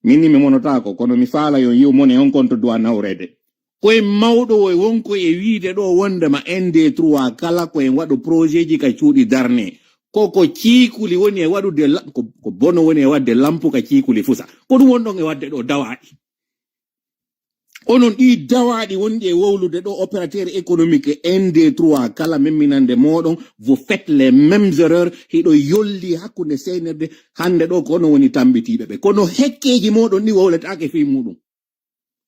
[SPEAKER 1] minni mi monota ko kono mi faala yo yiw mon e on konto do nawrede koy mawdo e wonko e wiite do wonde ma ende 3 kala ko en wadu projet ji ka cuudi darne koko ciikuli woni e wadude ko bono woni e wadde lampu ka ciikuli fusa ko dum wondon e wadde do dawaadi onon ɗi dawaɗi wonɗi e wowlude ɗo opérateur économique ND3 kala memminande moɗon vous faites les mêmes erreurs hiɗo yolli hakkunde seynerde hande ɗo ko ono woni tambitiɓe ɓe kono hekkeji moɗon ɗi wowletake fi muɗum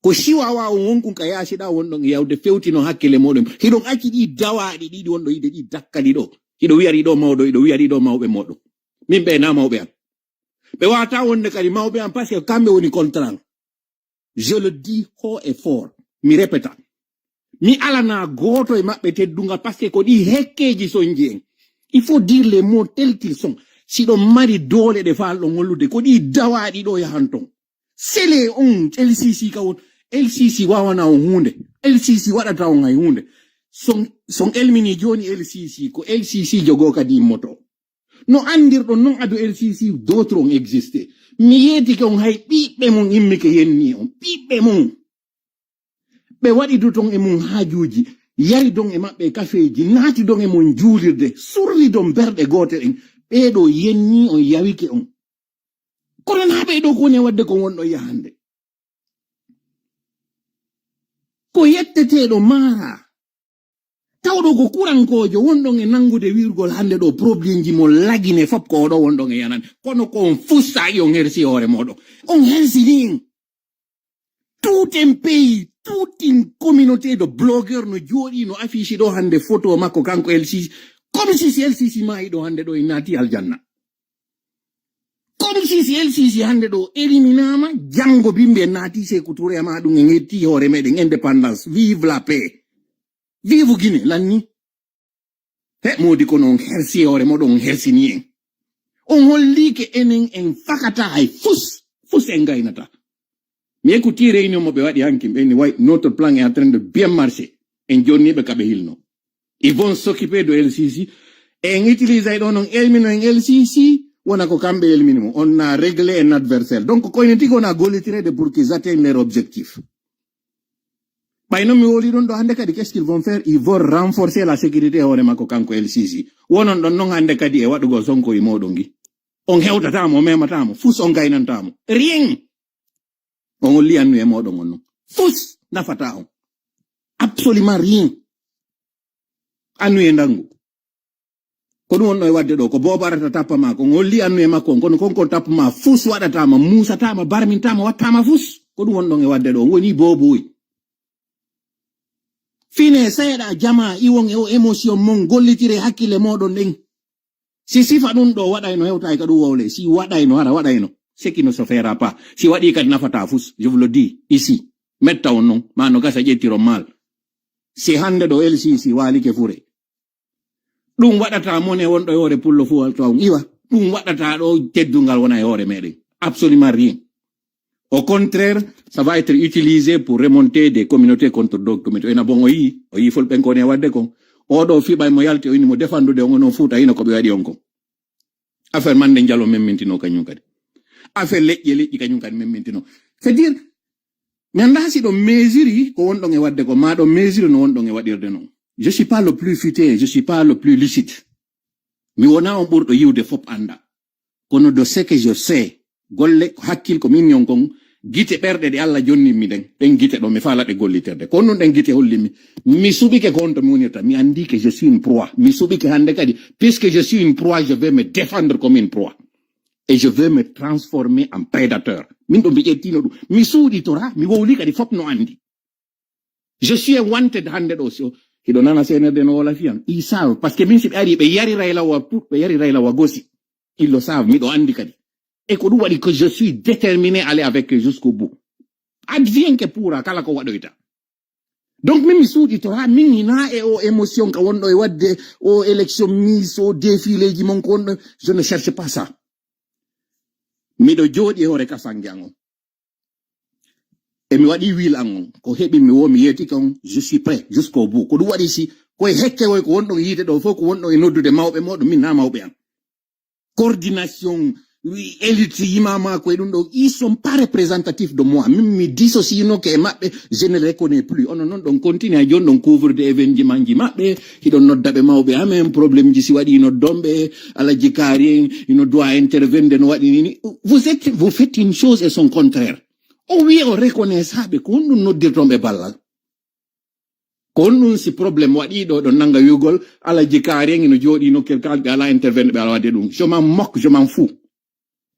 [SPEAKER 1] ko siwawa on wonkun ka yasiɗa wonɗon yawde fewtino hakkille moɗon hiɗon acci ɗi dawaɗi ɗiɗi wonɗo yide ɗi dakkali ɗo hiɗo wiyari ɗo mawɗo hiɗo wiyari ɗo mawɓe moɗon min ɓe na mawɓe am ɓe wata wonde kadi mawɓe am par ce que kamɓe woni contrat. Je le dis haut et fort, mi répète. Mi alana goto e maɓɓe teddungal parce que ko ɗi hekkeji son jeen. Il faut dire les mots tels qu'ils sont. Si ɗon mari doole ɗe falɗo ngollude ko ɗi dawaɗi ɗo yahan ton. Sele on LCC kawon LCC wawana on hunde. LCC waɗata on hay hunde. Son elmini joni LCC ko LCC jogo kadi moto. No andirɗon non adu LCC d'autres ont existé. Mi yeti kon hay ɓiɓɓe mon immi ke yenni on ɓiɓɓe mon ɓe waɗi du ton e mon haajuji yari don e maɓɓe kafeji naati don e mon juulirde surri don berɗe goote ɗen ɓeeɗo yenni on yawike on kono na ɓeeɗo koni wadde ko wonɗo yahande ko yetteteɗo maara tawɗo ko kurankojo wonɗon e nangude wirgol hande ɗo probléme ji mo lagine fop ko oɗo wonɗon e yanan kono ko on fussaki on hersi hoore moɗon on hersinin tout un pays toute une communauté de blogueurs no jooɗi no affiche ɗo hande photo makko kanko LCC comme si LCC maayi ɗo hande ɗo e naati aljanna comme si LCC hande ɗo éliminama jango bimɓe naati Sékou Touré ma ɗum e getti hoore meɗen indépendance vive la paix vive Guinée lanni he modi kono on hersi hoore moɗon on hersini en on hollike enen en fakata hay fus en gaynata mi écouti réunion mo ɓe waɗi hanki ɓe ni way notre plan est en train de bien marcher en jonniɓe kaɓe hilno ils vont s'occuper de LCC en utilise ɗo non elmino en LCC wona ko kamɓe elmini mo on a réglé un adversaire donc koyne tigi on a gollitirede pour qu'ils atteignent leur objectif ɓayno mi woli ɗon ɗo hande kadi qu'est ce qu'ils vont faire ils vont renforcer la sécurité hoore makko kanko LCC wonon ɗon non hande kadi e waɗugo sonko e moɗon gi on hewtatamo o mematamo fus on gaynantamo rien on holli annu e moɗon on non fus nafata on absolument rien annu e ndangu ko ɗum wonno e wadde ɗo ko bobo arata tappa ma ko on holli annu e makko on kono konko tappa ma fus waɗatama musatama barmintama wattama fus ko ɗum wonɗon e wadde ɗo on woni boboy fine seeɗa jama iwon e o émotion mon gollitire hakkille moɗon ɗen si sifa ɗum ɗo waɗayno hewta ka ɗum wowle si waɗayno hara waɗayno ce qui ne se fera pas si waɗi kadi nafata fus je vous le dis ici metta on non ma no gasa ƴettiro mal si hande ɗo LCC walike fure ɗum waɗata mone wonɗo e hoore pullo fu to on iwa ɗum waɗata ɗo teddungal wona e hoore meɗen absolument rien. Au contraire, ça va être utilisé pour remonter des communautés contre d'autres communautés. Ina bon o yi fulɓe ko ne wadde ko oɗo fiɓay mo yalti o ini mo defandude on non fuuta hino ko ɓe waɗi on ko affaire mande jalo memmintino kañum kadi affaire leƴƴi kañum kadi memmintino c'est dire mi anda si ɗo mesure ko wonɗon e wadde ko ma ɗo mesure no wonɗon e waɗirde non je suis pas le plus futé je suis pas le plus licite mi wona on ɓurɗo yiwde fop anda kono de ce que je sais golle hakkil ko min yon kon gite ɓerɗe ɗe Allah jonnimi ɗen gite ɗo mi faalaɗe golliterde ko non ɗen gite hollimi mi suɓike ko on to mi wonirta mi andi que je suis une proie mi suɓike hande kadi puisque je suis une proie je vais me défendre comme une proie et je vais me transformer en prédateur min ɗo mbi ƴettino ɗum mi suuɗitora mi wowli kadi fop no andi je suis wanted hande ɗo so hiɗo nana senerde no wola fiyan ils savent parce que min si ɓe ari ɓe yari raylawa put ɓe yari raylawa gosi ils le savent miɗo andi kadi et ko ɗum waɗi que je suis déterminé à aller avec eux jusqu'au bout advienne que pourra kala ko waɗoyta donc min mi suuɗitora min hina e o émotion ka wonɗo e wadde o élection mise o défiléji mon ko wonɗo je ne cherche pas ça miɗo jooɗi e hoore kasangue an on e mi waɗi wil an on ko heɓi mi wo mi yeeti kon je suis prêt jusqu'au bout ko ɗum waɗi si koye hekke woy ko wonɗon yiide ɗo fof ko wonɗo e noddude mawɓe moɗon min na mawɓe an coordination oui, élite imama ko ɗum ɗo ils sont pas représentatifs de moi min mi dissociino ke maɓɓe je ne les connais plus ono noon ɗon continue a joni ɗon couvre de événement manji maɓɓe hiɗon noddaɓe mawɓe amen probléme ji si waɗi noddonɓe alaji kaari ino doit intervenir no waɗi nini vous faites une chose et son contraire o wi o reconnaissable ko on ɗum noddirtoɓe ballal ko on ɗum si probléme waɗi ɗo nanga yugol ala jikaari no jooɗi nokkel kalɓe ala intervene ɓe ala wadde ɗum je m'en moque je m'en fous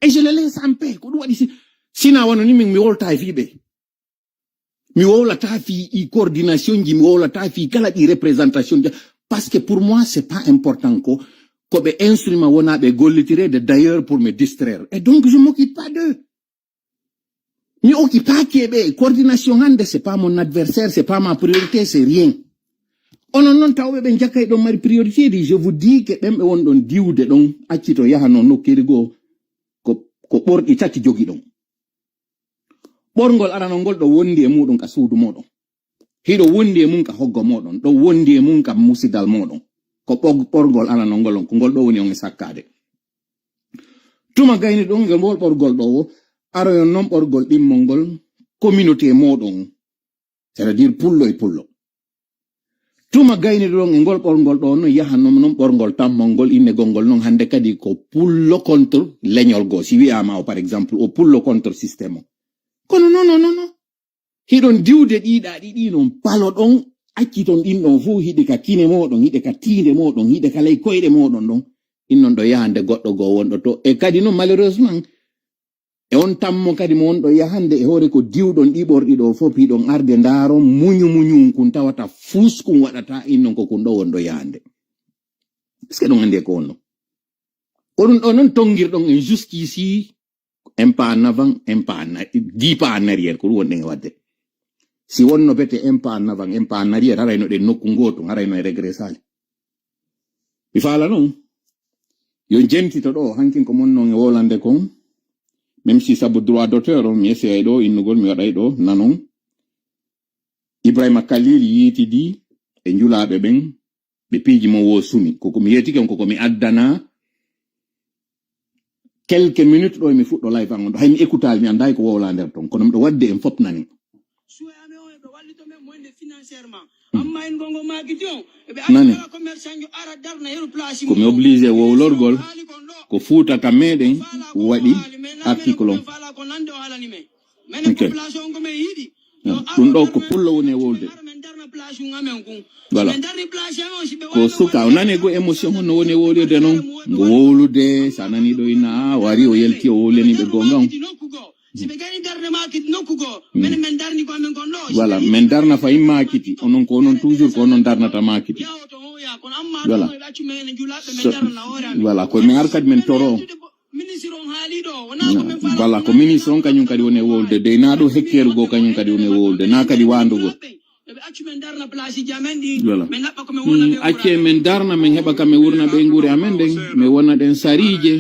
[SPEAKER 1] et je le laisse en paix ko ɗum waɗi sina wano ni min mi wolta e fiɓe mi wowlata fi i coordination ji mi wowlata fi kala ɗi représentation parce que pour moi c'est pas important ko ɓe instrument wona ɓe gollitire d'ailleurs pour me distraire et donc je m'occupe pas d'eux mi occupe pas keɓe coordination hande c'est pas mon adversaire c'est pas ma priorité c'est rien onon noon tawɓe ɓe jakkay ɗon mari priorité di je vous dis que ɓen ɓe won ɗon diwde ɗon accito yaha noon nokkiri goo ko ɓorɗi tati jogi ɗon ɓorgol aranol ɗo wondi e muɗum ka suudu moɗon hiɗo wondi e mum ka hoggo moɗon ɗo wondi e mum ka musidal moɗon ko ɓorgol aranol ngol on ko ngol ɗo woni on e sakkade tuma gayni ɗon ngel ngol ɓorgol ɗo aroyon noon ɓorgol ɗimmol ngol communauté moɗon c'est à dire pullo e pullo tuma gayni ɗon e ngol ɓorgol ɗo no yahannom noon ɓorgol tammol ngol innegol ngol noon hande kadi ko pullo contre leñol go si wiyama o par exemple o pullo contre systéme o kono non hiɗon diwde ɗiɗa ɗiɗi noon palo ɗon acciton ɗin ɗon fuu hiɗe ka kine moɗon hiɗe ka tiinde moɗon hiɗe ka ley koyɗe moɗon ɗon innon ɗo yahande goɗɗo goo wonɗo to e kadi noon malheureusement e on tammo kadi mo wonɗo yahande e hoore ko diwɗon ɗi ɓorɗi ɗo fof hiɗon arde ndaaro muñu kun tawata fus kun waɗata innon ko kun ɗo wonɗo yahande est ce que ɗon andi ko wonno ko ɗum ɗo noon tongirɗon en jusqu'ici un pas en avant, un pas en arrière, 10 pas en arrière, ko wonde wadde. Si wonno bete un pas en avant, un pas en arrière, harayno de nokku ngoto, harayno e regressali. Mi fala non? Yo jentito ɗo hankin ko monnon e wolande kon, même si sabu droit d'auteur mi essay ɗo innugol mi waɗay ɗo nanon. Ibrahima Khalil yitidi e njulaɓe ɓen ɓe piiji mo wo sumi koko mi yetike on koko mi addana quelques minutes ɗo mi fuɗɗo live an ɗo haymi écoutal mi anday ko wowla nder ton kono miɗo wadde en fop nani nani komi obligé wowlorgol ko fuuta ka meɗen waɗi article on ɗum ɗo ko pullo woni e wolde voilà ko suka o nani go émotion on no woni e wolirde noon ngo wowlude sa nani ɗo ina wari o yelti o wowleniɓe gonga on voilà min darna fayin makiti onon ko onon toujours ko onon darnata makiti voilà voilà ko min ar kadi min toro voilà ko ministre on kañum kadi woni e wolde de na ɗo hectaire go kañum kadi woni e wolde na kadi wandugo acce min darna min heɓa kam mi wurna ɓe guure amen nden mi wona ɗen sarije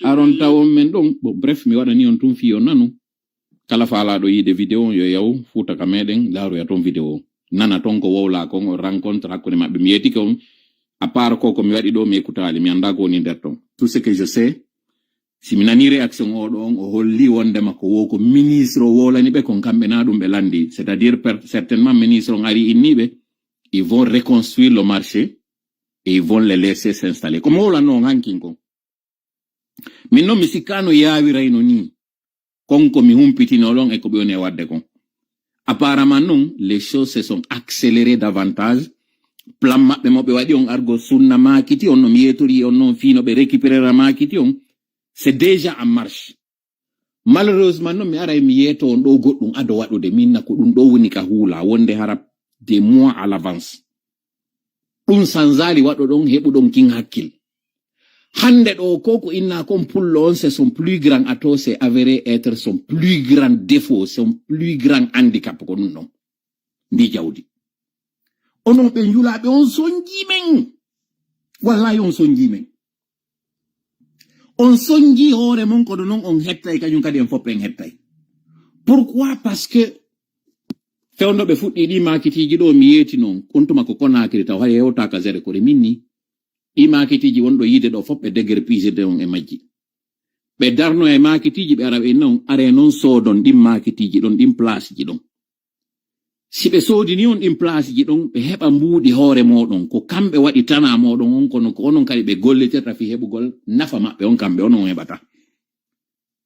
[SPEAKER 1] aron tawon men ɗon bon bref mi waɗani on tun fiyo nanu kala faalaɗo yiide vidéo yo yaw fuuta ka meɗen laaroya toon vidéo nana toon ko wowla kon o rencontre hakkude maɓɓe mi yetike on à part ko mi waɗi ɗo mi écoutali mi anda ko woni nder ton tout ce que je sais si mi nani réaction oɗo on o holli wondema ko wo ko ministre o wolani ɓe kon kamɓe na ɗum ɓe landi c'est à dire certainement ministre on ari inniɓe ils vont reconstruire le marché et ils vont les laisser s'installer komo wolano on hankin kon min noon mi sikkano yawirayno ni konko mi humpitinoɗon e ko ɓe woni e wadde kon apparemment non les choses se sont accélérées davantage plan maɓɓe mo ɓe waɗi on argo sunna makiti on no mi yetori on noon fino ɓe récupérera makiti on c'est déjà en marche malheureusement non mi ara mi yeto on ɗo goɗɗum ado waɗude minna ko ɗum ɗo woni ka huula wonde hara des mois à l'avance ɗum sanzali waɗo ɗon heɓuɗon kin hakkil hande ɗo koko inna kon pullo on c'est son plus grand atout c'est avéré être son plus grand défaut son plus grand handicap ko ɗum ɗon ndi jawdi onon ɓe njulaɓe on sonji men wallahi on sonji men on sonji hoore mon kono noon on hettay kañum kadi en fof en hettay pourquoi parce que fewnoɓe fuɗɗi ɗi makitiji ɗo mi yeeti noon kontuma ko konakiri taw hay hewtaka zere kore minni ɗi makitiji wonɗo yiide ɗo fof ɓe déguerpisirde on e majji ɓe darno e makitiji ɓe ara ɓe noon are noon soodon ɗin makitiji ɗon ɗin place ji ɗon si ɓe soodini on ɗin place ji ɗon ɓe heɓa mbuuɗi hoore moɗon ko kamɓe waɗi tana moɗon on kono ko onon kadi ɓe gollitirta fi heɓugol nafa maɓɓe on kamɓe onon heɓata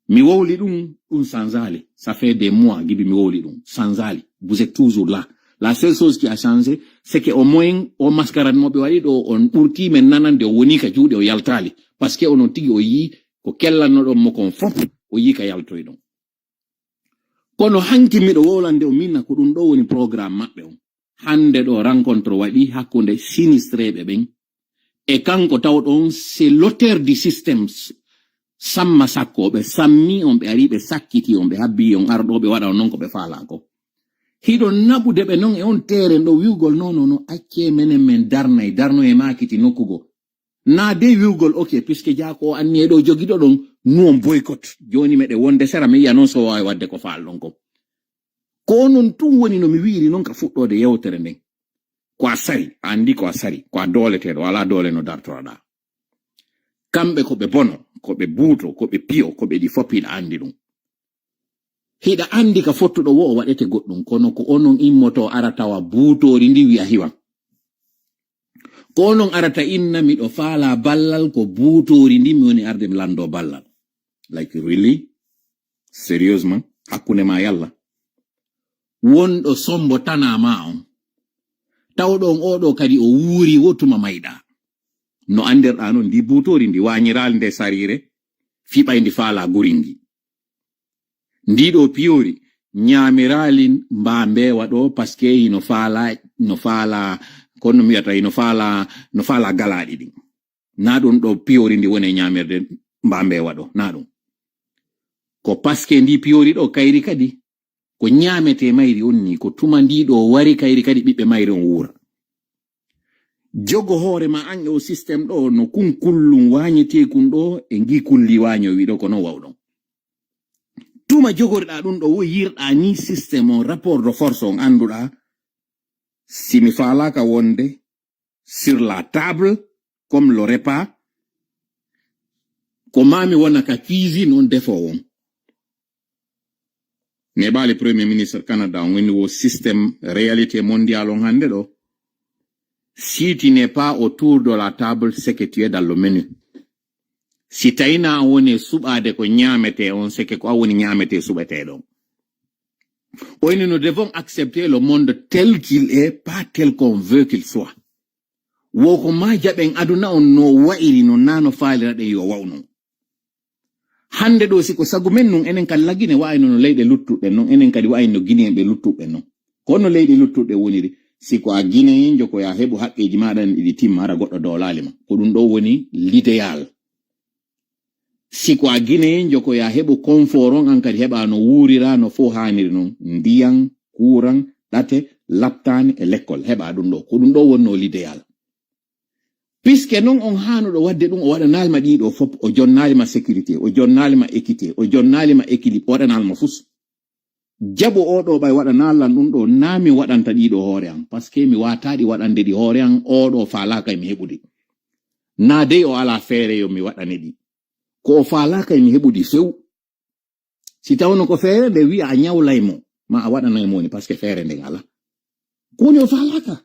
[SPEAKER 1] mi wowli ɗum sanzali. Ça fait des mois gibi mi wowli ɗum sanzali. Vous êtes toujours là. La seule chose qui a changé, c'est que au moins o mascarade mo ɓe waɗi ɗo on ɓurti men nanande o woni ka juuɗe o yaltali. Parce que onon tigi o yi ko kellanno ɗon mo kon fof o yi ka yaltoy ɗon. Kono hanki miɗo wolande o minna ko ɗum ɗo woni programme maɓɓe on. Hande ɗo rencontre waɗi hakkunde sinistreɓe ɓen e kanko tawɗon c'est l'auteur du système samma sakkoɓe sammi on ɓe ari ɓe sakkiti on ɓe habbi on arɗoɓe waɗa on non ko ɓe falako. Hiɗo naɓude ɓe non e on teren ɗo wiwgol non acce menen men darno e makiti nokkugo. Na de wiwgol ok puisque jako anni e ɗo jogiɗo ɗon nous on boycott. Joni meɗe wonde sera mi yiya non so wawi wadde ko fallon ko. Ko onon tun woni no mi wiiri non ka fuɗɗode yewtere nden. Ko a sari, andi ko a sari, ko a doleteɗo, wala dole no dartoraɗa. Kamɓe ko ɓe bono, ko ɓe buuto, ko ɓe piyo, ko ɓe ɗi foppiɗa andi ɗum. Hiɗa andi ka fottuɗo wo o waɗete goɗɗum, kono ko onon immoto aratawa buutori ndi wi'a hiwan. Ko onon arata inna miɗo faala ballal ko buutori ndi mi woni arde mi lando ballal. Like really? Sérieusement? Hakkunde ma yalla? Wonɗo sombo tana ma on. Tawɗon oɗo kadi o wuuri wotuma mayɗa. No anderɗa non ndi buutori ndi wañiral nde sarire, fiɓay ndi faala guringi. Ndiɗo piyori, ñamirali mba mbewa ɗo paske ino faala, kono mi wiyata ino faala galaɗi ɗin. Na ɗum ɗo piyori ndi woni ñamirde mba mbewa ɗo, na ɗum. Ko paske ndi piyori ɗo kayri kadi, ko ñamete mayri on ni, ko tuma ndiɗo wari kayri kadi ɓiɓɓe mayri on wura. Jogo hoore ma an e o système ɗo no kunkullum wañetekun ɗo e ngi kulli waño wiɗo ko non wawɗon. Tuma jogorɗa ɗum ɗo wo yirɗa ni système on rapport de force on anduɗa simi falaka wonde sur la table comme le repas ko mami wona ka cuisine on defo on. Nebali premier ministre Canada on woni wo système réalité mondiale on hande ɗo. Si tu n'es pas autour de la table, c'est que tu es dans le menu. Si taina woni suɓade ko ñamete on, c'est que ko woni ñamete suɓete ɗon. Oyni nous devons accepter le monde tel qu'il est, pas tel qu'on veut qu'il soit. Woko ma jaɓen aduna on no wa'iri no nano faalira ɗen yo wawno. Hande ɗo siko sagu men nun enen kan lagine wa'ino no leyɗe luttuɗe non, enen kadi wa'ino Guinéen ɓe luttuɓe non. Kono leyɗe luttuɗe woniri. Siko a Guinéen ko ya heɓu haqqeji maɗa ɗiɗi timma hara goɗɗo dowlalima. Ko ɗum ɗo woni l'idéal. Siko a Guinéen ko ya heɓu confort on an kadi heɓa no wurira no fo haniri non. Ndiyan, courant, ɗate, laptane e l'école. Heɓa ɗum ɗo. Ko ɗum ɗo wonno l'idéal. Puisque non on hanuɗo wadde ɗum o waɗanalima ɗiɗo fop o jonnalima sécurité, o jonnalima équité, o jonnalima équilibre, o waɗanalima fus. Jabo oɗo ɓay waɗanalan ɗum ɗo na mi waɗanta ɗiɗo hoore am parce que mi wataɗi waɗande ɗi hoore am oɗo falaka mi heɓude. Na dey o ala feere yo mi waɗane ɗi. Ko o falaka mi heɓudi few. Si tawno ko feere nde wi'a a ñawlaymo ma a waɗanaymo ni parce que feere nden ala. Koni o falaka.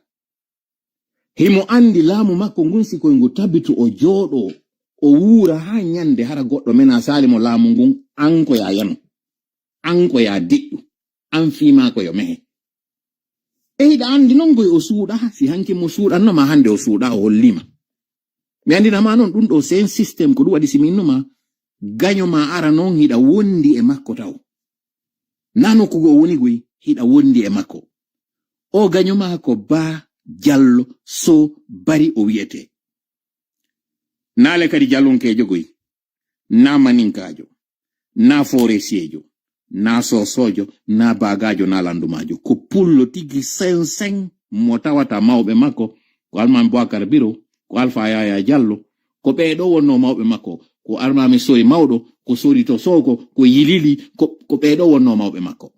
[SPEAKER 1] Himo andi laamu makko ngun sikoy ngu tabitu o jooɗo o wuura ha ñande hara goɗɗo mena salimo laamu ngun an ko ya yano. An ko ya diɗɗu, an fima ko yo mehe. E hiɗa andi non goy o suuɗa, si hanki mo suuɗanno ma hande o suuɗa o hollima. Mi andinama non ɗum ɗo c'est un système ko ɗum waɗi siminnuma gaño ma ara non hiɗa wondi e makko taw. Nano kugo woni goy hiɗa wondi e makko. O gaño ma ko Ba Jallo So Bari o wiyete. Naale kadi jallonkejo goy, na maninkajo, na foresiejo, na sosojo, na bagajo, na landumajo. Ko pullo tigi sen mo tawata mawɓe makko ko Almami Boakar Biro, ko Alpha Yaya Jallo, ko ɓeɗo wonno mawɓe makko, ko Almami Sori mawɗo, ko Sori to Soko, ko Yilili, ko ɓeɗo wonno mawɓe makko.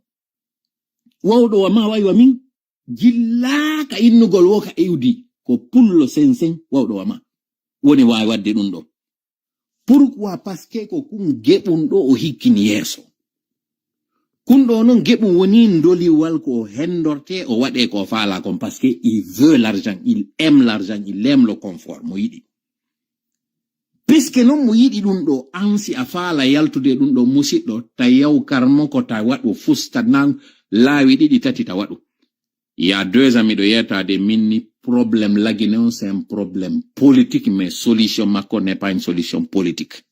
[SPEAKER 1] Wawɗo wa ma wayi wa min jillaka innugol wo ka ewdi ko pullo sen wawɗo wa ma woni wawi wadde ɗum ɗo. Pourquoi? Parce que ko kun geɓum ɗo o hikkini yeeso. Kun ɗo non geɓum woni ndoliwal ko hendorte o waɗe ko faala kon parce que il veut l'argent, il aime le confort mo yiɗi. Piske non mo yiɗi ɗum ɗo ansi a faala yaltude ɗum ɗo musidɗo tayaw karmo ko ta waɗo fusta nan laawi ɗiɗi tati ta waɗo. Il y a 2 ans miɗo yettade minni problème lagine on c'est un problème politique mais solution makko n'est pas une solution politique.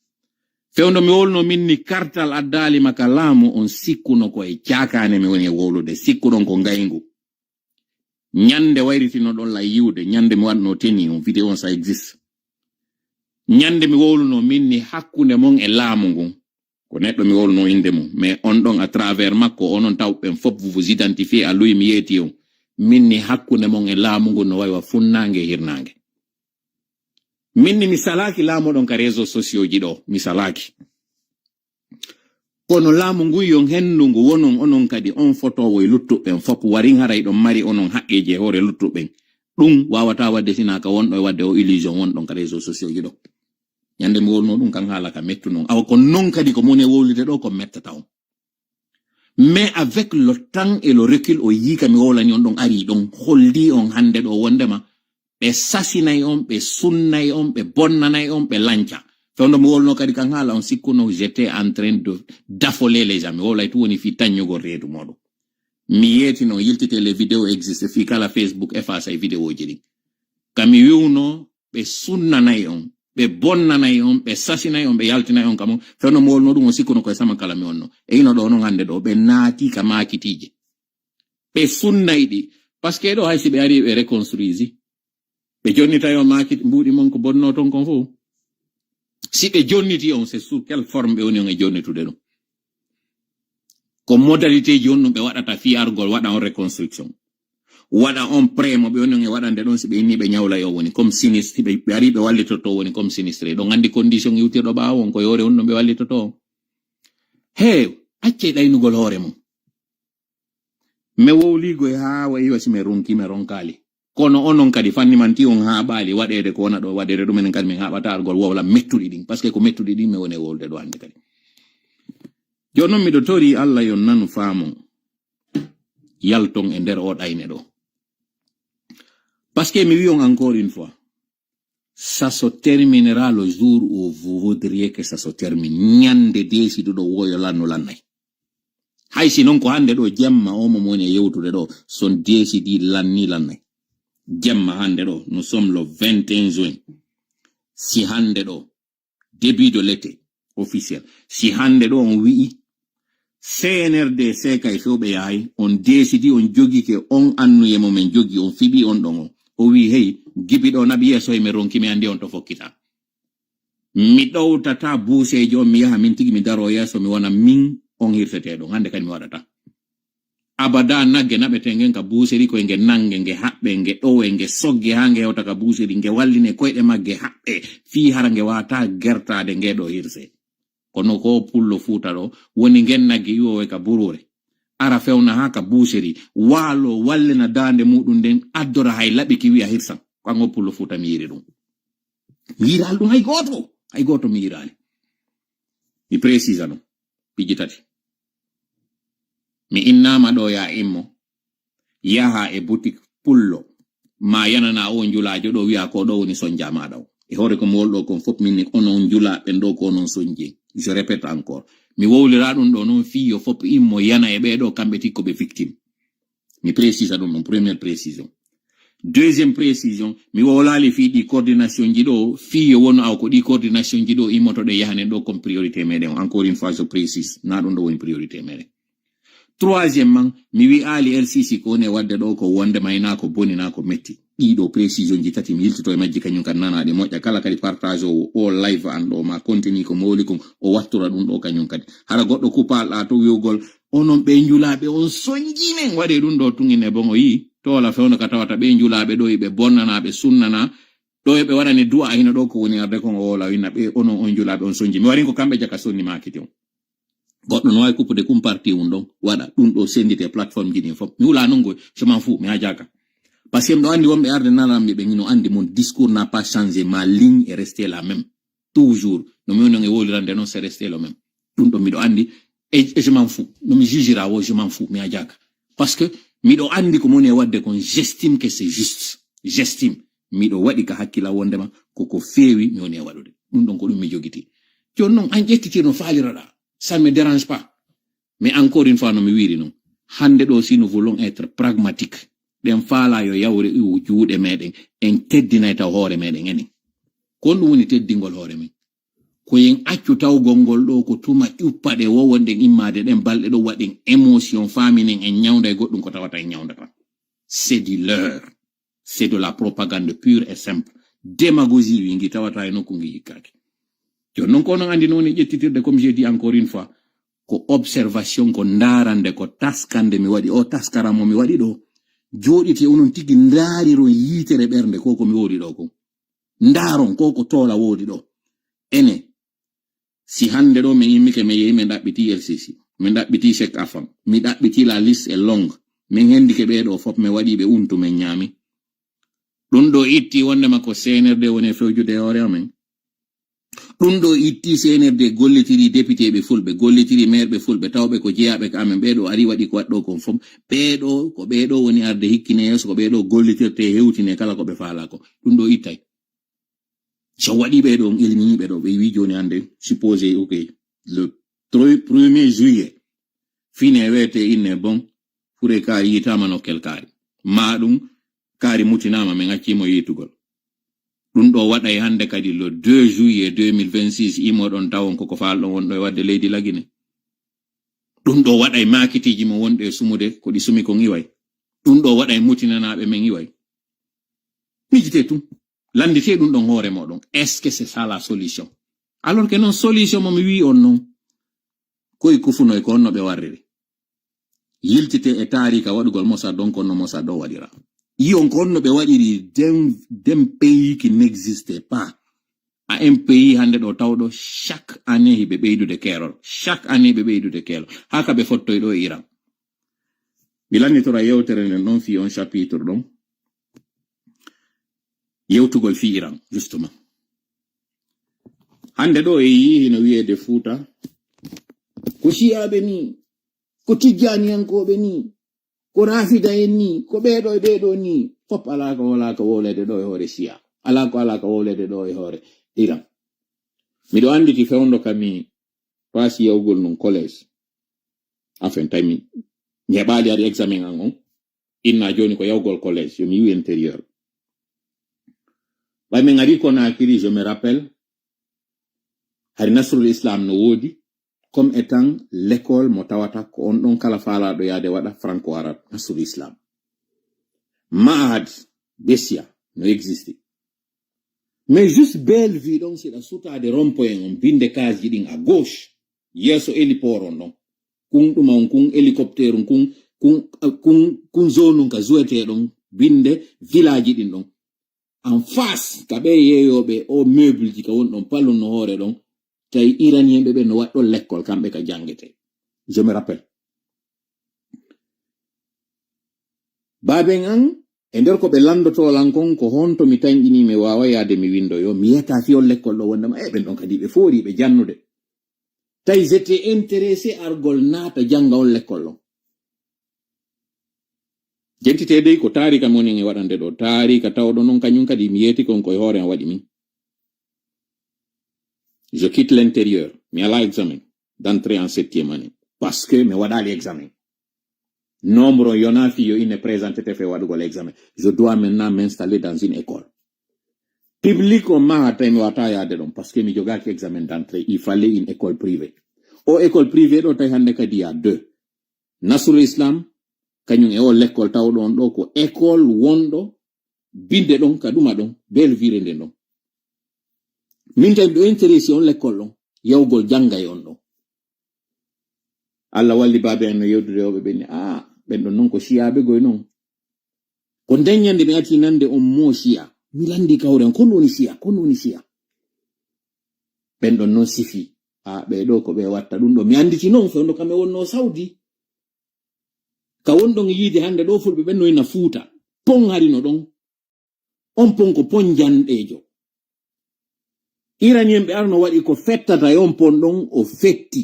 [SPEAKER 1] Fewndo mi wolno minni kartal addali maka laamu on sikkuno ko e caakane mi woni e wolude sikkuɗon ko ngayngu. Nyande wayritino ɗon la yiwde nyande mi waɗno teni on vidéo on ça existe. Nyande mi woluno minni hakkunde mon e laamu ngun ko neɗɗo mi wolno inde mum mais on ɗon à travers makko onon tawɓen fop vous vous identifiez à lui mi yeeti on minni hakkunde mon e laamu ngun no wayi wa funnange e hirnange. Minni mi salaki laamu ɗon ka réseaux sociaux ji ɗo mi salaki kono laamu ngun yon henndu ngu wonon onon kadi on photowo e luttuɓen fop warin haray ɗon mari onon haqqeji e hoore luttuɓen ɗum wawata wadde sinaka wonɗo e wadde o illusion wonɗon ka réseaux sociaux ji ɗo. Nyande mi wolno ɗum kan haala ka mettu non awa ko non kadi ko moni e wowlide ɗo ko mettata on. Mais avec le temps et le recul o yika mi wolani on ɗon ari ɗon holli on hande ɗo wondema ɓe sasinay on ɓe sunnay on ɓe bonnanay on ɓe lanca. Fewndo mi wolno kadi kan haala on sikkuno j'étais en train d'affoler les gens mi wolay tu woni fi taññugo reedu moɗon. Mi yeetino yiltite les vidéos existe fi kala Facebook efface ay vidéo ji ɗin kami wiwno ɓe sunnanay on ɓe bonnanay on ɓe sasinay on ɓe yaltinay on kam fewno mi wolno ɗum o sikkuno koye sama kala mi wonno e ino ɗo non hande ɗo ɓe naati ka makitije ɓe sunnay ɗi par ce que ɗo hay si ɓe ari ɓe reconstruisi ɓe jonnitay on makit mbuɗi mon ko bonno ton kon fof si ɓe jonniti on c'est sur quelle forme ɓe woni on e jonnitude ɗum ko modalité ji on ɗum ɓe waɗata fiyargol waɗa on reconstruction waɗa on prémo ɓe woni on e waɗande ɗon si ɓe inni ɓe ñawla yo woni comme sinistre ɓe ari ɓe wallitoto woni comme sinistre ɗon andi condition iwtirɗo ɓaawo on ko yore on ɗum ɓe wallitoto on he acce ɗaynugol hoore mum me wowligo e haa wayi wasi me ronki me ronkali kono onon kadi fannimanti on haɓali waɗede ko wona ɗo waɗede ɗum enen kadi min haɓata argol wowla mettuɗi ɗin par ce que ko mettuɗi ɗin mi woni e wolde ɗo hande kadi joni noon miɗo tori Allah yon nanu faamo yalton e nder o ɗayne ɗo parce que mi wi on encore une fois ça se terminera le jour où vous voudriez que ça se termine ñande desiduɗo woyo lanno lannay hay si non ko hande ɗo jemma o mo woni e yewtude ɗo son desidi lanni lannay jemma hande ɗo nous sommes le 21 juin si hande ɗo début de l'été officiel si hande ɗo on wi'i CNRD seka e fewɓe yahay on desidi on jogi ke on annuyemo men jogi on fiɓi on ɗon o wi hey gibiɗo naɓi yeeso e mi ronki mi andi on to fokkita mi ɗowtata buuseji on mi yaha min tigi mi daro yeeso mi wona min on hirteteɗo hande kadi mi waɗata abada nagge naɓeten ka buuseri koye nge nange nge haɓɓe nge ɗowe nge sogge ha nge hewta ka buuseri nge walline koyɗe magge haɓɓe fi hara nge wata gertade nge ɗo hirse kono ko pullo fuuta ɗo woni ngen nagge iwowe ka burure ara fewna ha ka buuseri waalo wallina dande muɗum nden addora hay laɓiki wiya hirsan kango pullo fuuta mi yiri ɗum mi yiral ɗum hay goto mi yirali mi précisa ɗum piji tati mi innama ɗo ya immo yaha e boutique pullo ma yanana o njulajo ɗo wiya ko ɗo woni sonja maɗa o e hoore ko mi wolɗo kon fof minni onon julaɓen ɗo ko onon sonje je répète encore mi wowlira ɗum ɗo noon fiyo fop immo yana e ɓeɗo kamɓe tikkoɓe victime mi précisa ɗum ɗon première précision deuxième précision mi wowlali fi ɗi coordination ji ɗo fiyo wono aw ko ɗi coordination ji ɗo immotoɗe yahanen ɗo comme priorité meɗen encore une fois je précise na ɗum ɗo woni priorité meɗen troisièmement mi wi ali LCC ko woni wadde ɗo ko wonde mayna ko boni na ko metti ɗiɗo précision ji tati mi yiltito e majji kañum kan nanaɗe moƴƴa kala kadi partage o live an ɗo ma continue ko mowli kon o wattora ɗum ɗo kañum kadi hara goɗɗo kupalɗa to wiwgol onon ɓe julaɓe on soñjinen waɗe ɗum ɗo tugine bon o yi to wala fewno ka tawata ɓe julaɓe ɗo ɓe bonnana ɓe sunnana ɗo ɓe waɗani du'a hino ɗo ko woni arde kon o wola winna ɓe onon on julaɓe on soñji mi warin ko kamɓe jaka sonni makiti on goɗɗo no wawi kuppude parti un ɗon waɗa ɗum ɗo sendite plateforme ji ɗin fof mi wula nongo je m'en fous mi ha jaka parce que mɗo andi wonɓe arde nanamɓe ɓe no andi mon discours n'a pas changé ma ligne est restée la même toujours no mi woni on e wolirande non c'est resté le même ɗum ɗo miɗo andi et je m'en fous no mi jugera wo je m'en fous mi ha jaka parce que miɗo andi ko moni e wadde kon j'estime que c'est juste j'estime miɗo waɗi ka hakkila wondema koko feewi mi woni e waɗude ɗum ɗon ko ɗum mi jogiti joni noon an ƴettiti no faaliraɗa ça ne me dérange pas mais encore une fois no mi wiri non hande ɗo si nous voulons être pragmatique ɗen faala yo yawre juuɗe meɗen en teddinay taw hoore meɗen enen kon ɗum woni teddingol hoore men ko yen accu tawgol ngol ɗo ko tuma ƴuppaɗe wowonɗen immade ɗen balɗe ɗo waɗen émotion faminen en ñawda e goɗɗum ko tawata en ñawdata c'est du leurre c'est de la propagande pure et simple démagogie wingi tawata e nokku ngi hikkaki joni noon ko non andi noon e ƴettitirde comme j'ai dit encore une fois ko observation ko ndarande ko taskande mi waɗi o taskaramo mi waɗi ɗo joɗiti onon tigi ndaariron yiitere ɓernde ko ko mi woodi ɗo ko ndaaron ko ko toola woodi ɗo ene si hande ɗo min immike mi yehi min ɗaɓɓiti LCC min ɗaɓɓiti chèque afam mi ɗaɓɓiti la liste est longue min hendike ɓeɗo fof mi waɗi ɓe untu min ñaami ɗum ɗo itti wondema ko CNRD woni fewjude hoore amen ɗum ɗo itti CNRD gollitiri député ɓe fulɓe gollitiri maire ɓe fulɓe tawɓe ko jeyaɓe ko amen ɓeɗo ari waɗi ko waɗɗo kon fof ɓeɗo ko ɓeɗo woni arde hikkine yeeso ko ɓeɗo gollitirte hewtine kala ko ɓe faala ko ɗum ɗo ittay so waɗi ɓeɗo on ilmini ɓeɗo ɓe wi joni hande supposé ok le 1er juillet fine wete inne bon fure kaari yitama nokkel kaari ma ɗum kaari mutinama min accimo yitugol ɗum ɗo waɗay hande kadi le 2 juillet 2026 imoɗon tawon koko falɗon wonɗo e wadde leydi lagine ɗum ɗo waɗay makitiji mo wonɗe sumude ko ɗi sumi kon iway ɗum ɗo waɗay mutinanaɓe men iway mijite tum landite ɗum ɗon hoore moɗon est ce que c'est ça la solution alors que non solution mo mi wi on non koye kufunoy ko onno ɓe warriri yiltite e taarika waɗugol Mossad donc onno Mossad o waɗira yon ko onno ɓe waɗiri d'un pays qui n'existait pas à un pays hande ɗo tawɗo chaque année hiɓe ɓeydude keerol chaque année ɓe ɓeydude keerol haka ɓe fottoy ɗo e Iran mi lannitora yewtere nden ɗon fi on chapitre ɗon yewtugol fi Iran justement hande ɗo e yihi no wiyede Fuuta ko shiyaɓe ni ko tijjaniyankoɓe ni ko rafida en ni ko ɓeɗo e ɓeɗo ni fop ala ko wala ko wolede ɗo e hoore shiya ala ko wolede ɗo e hoore Iran miɗo anditi fewndo kami paasi yawgol non collège enfin tawi mi heɓali ari examen an on inna joni ko yawgol collège yomi yiwi intérieur ɓay min ari Conakry je me rappelle hari Nasrul Islam no woodi comme étant l'école mo tawata ko on ɗon kala faalaɗo yaade waɗa franco arabe Nasrul Islam Mahad Bessia no existe mais juste Bellevue ɗon siɗa sutade rond-point on binde kaji ɗin à gauche yeeso héliport on ɗon kun ɗuma on kun hélicoptère on kun zone ka jouete ɗon binde village ɗin ɗon en face ka ɓe yeeyoɓe o meuble ji ka woni ɗon pallon no hoore ɗon tawi iranien ɓe no waɗɗo l'école kamɓe ka jangete je me rappelle baben an e nder ko ɓe landotolan kon ko honto mi tanƴini mi wawa yaade mi windo yo mi yetta fiyol l'école ɗo wondema ɓen ɗon kadi ɓe foori ɓe jannude tawi j'étais intéressé argol naata janga on l'école ɗon jentitede ko taarika moni e waɗande ɗo taarika tawɗo noon kañum kadi mi yeeti kon koye hoore an waɗi min je quitte l'intérieur mi ala examen d'entrée en 7e année parce que mi waɗali examen nombre yonafi yo ine présenté te fe waɗugol examen je dois maintenant m'installer dans une école publique on mahata mi wata yaade ɗon parce que mi jogaki examen d'entrée il fallait une école privée o école privée ɗo tawi hande kadi ya 2 Nasrul Islam kañum e o l'école tawɗon ɗo ko école wonɗo binde ɗon ka ɗuma ɗon Bellevue nden ɗon min tawi ɗo intéressé on l'école ɗon yawgol janga e on ɗon Allah walli baabe en no yewdude oɓe ɓenni ɓen ɗon noon ko shiyaɓe goy noon ko daññande mi acci nande on mo shiya mi landi kawre on kono woni shiya ɓen ɗon noon sifi ɓeɗo ko ɓe watta ɗum ɗo mi anditi noon fewndo kamɓe wonno Saudi ka wonɗon yiide hande ɗo fulɓe ɓen no ina Fuuta pon harino ɗon on pon ko pon janɗejo iranien ɓe arno waɗi ko fettata e on pon ɗon o fetti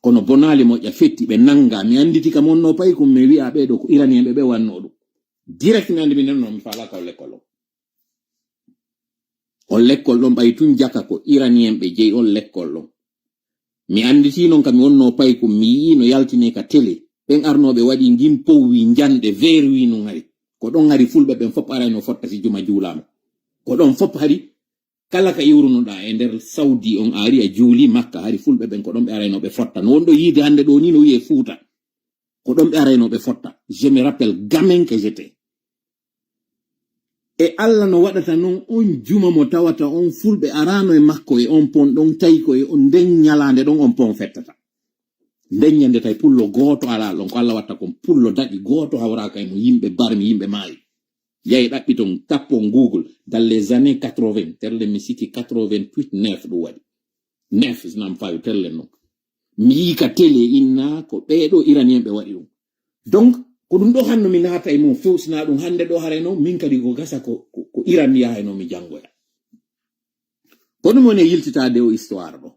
[SPEAKER 1] kono bonali moƴƴa fetti ɓe nanga mi anditi kam onno payi ko mi wi'a ɓeɗo ko iranien ɓe wanno ɗum direct mi andi mi nenno mi fala kaw l'école on lekkol ɗon ɓay tun jaka ko iranien ɓe jeyi on lekkol ɗon mi anditi non kam mi wonno pay ko mi yi no yaltine ka télé ɓen arnoɓe waɗi ngin powwi janɗe verwi no ngari ko ɗon ngari fulɓe ɓen fop arayno fotta si juma juulama ko ɗon fop hari kala ka iwrunoɗa e nder Saudi on ari a juuli Makka hari fulɓe ɓen ko ɗon ɓe arayno ɓe fotta no wonɗo yiide hande ɗo ni no wiye Fuuta ko ɗon ɓe arayno ɓe fotta. Je me rappelle gamin que j'étais e Allah no waɗata non on juma mo tawata on fulɓe arano e makko e on pon ɗon tawi ko e on nden ñalande ɗon on pon fettata nden ñande tawi pullo gooto ala ɗon ko Allah watta kon pullo daɗi gooto hawraka e mo yimɓe barmi yimɓe maayi yahi ɗaɓɓi ton tappo Google dans les années 80 terle mi siki 88 9 ɗum waɗi 9 nam fawi terle non mi yi ka télé inna ko ɓeeɗo iranien ɓe waɗi ɗum donc ko ɗum ɗo hanno mi naata e mum fewsina ɗum hande ɗo harayno min kadi ko gasa ko iran mi yahayno mi jangoya ko ɗum woni yiltitade o histoire ɗo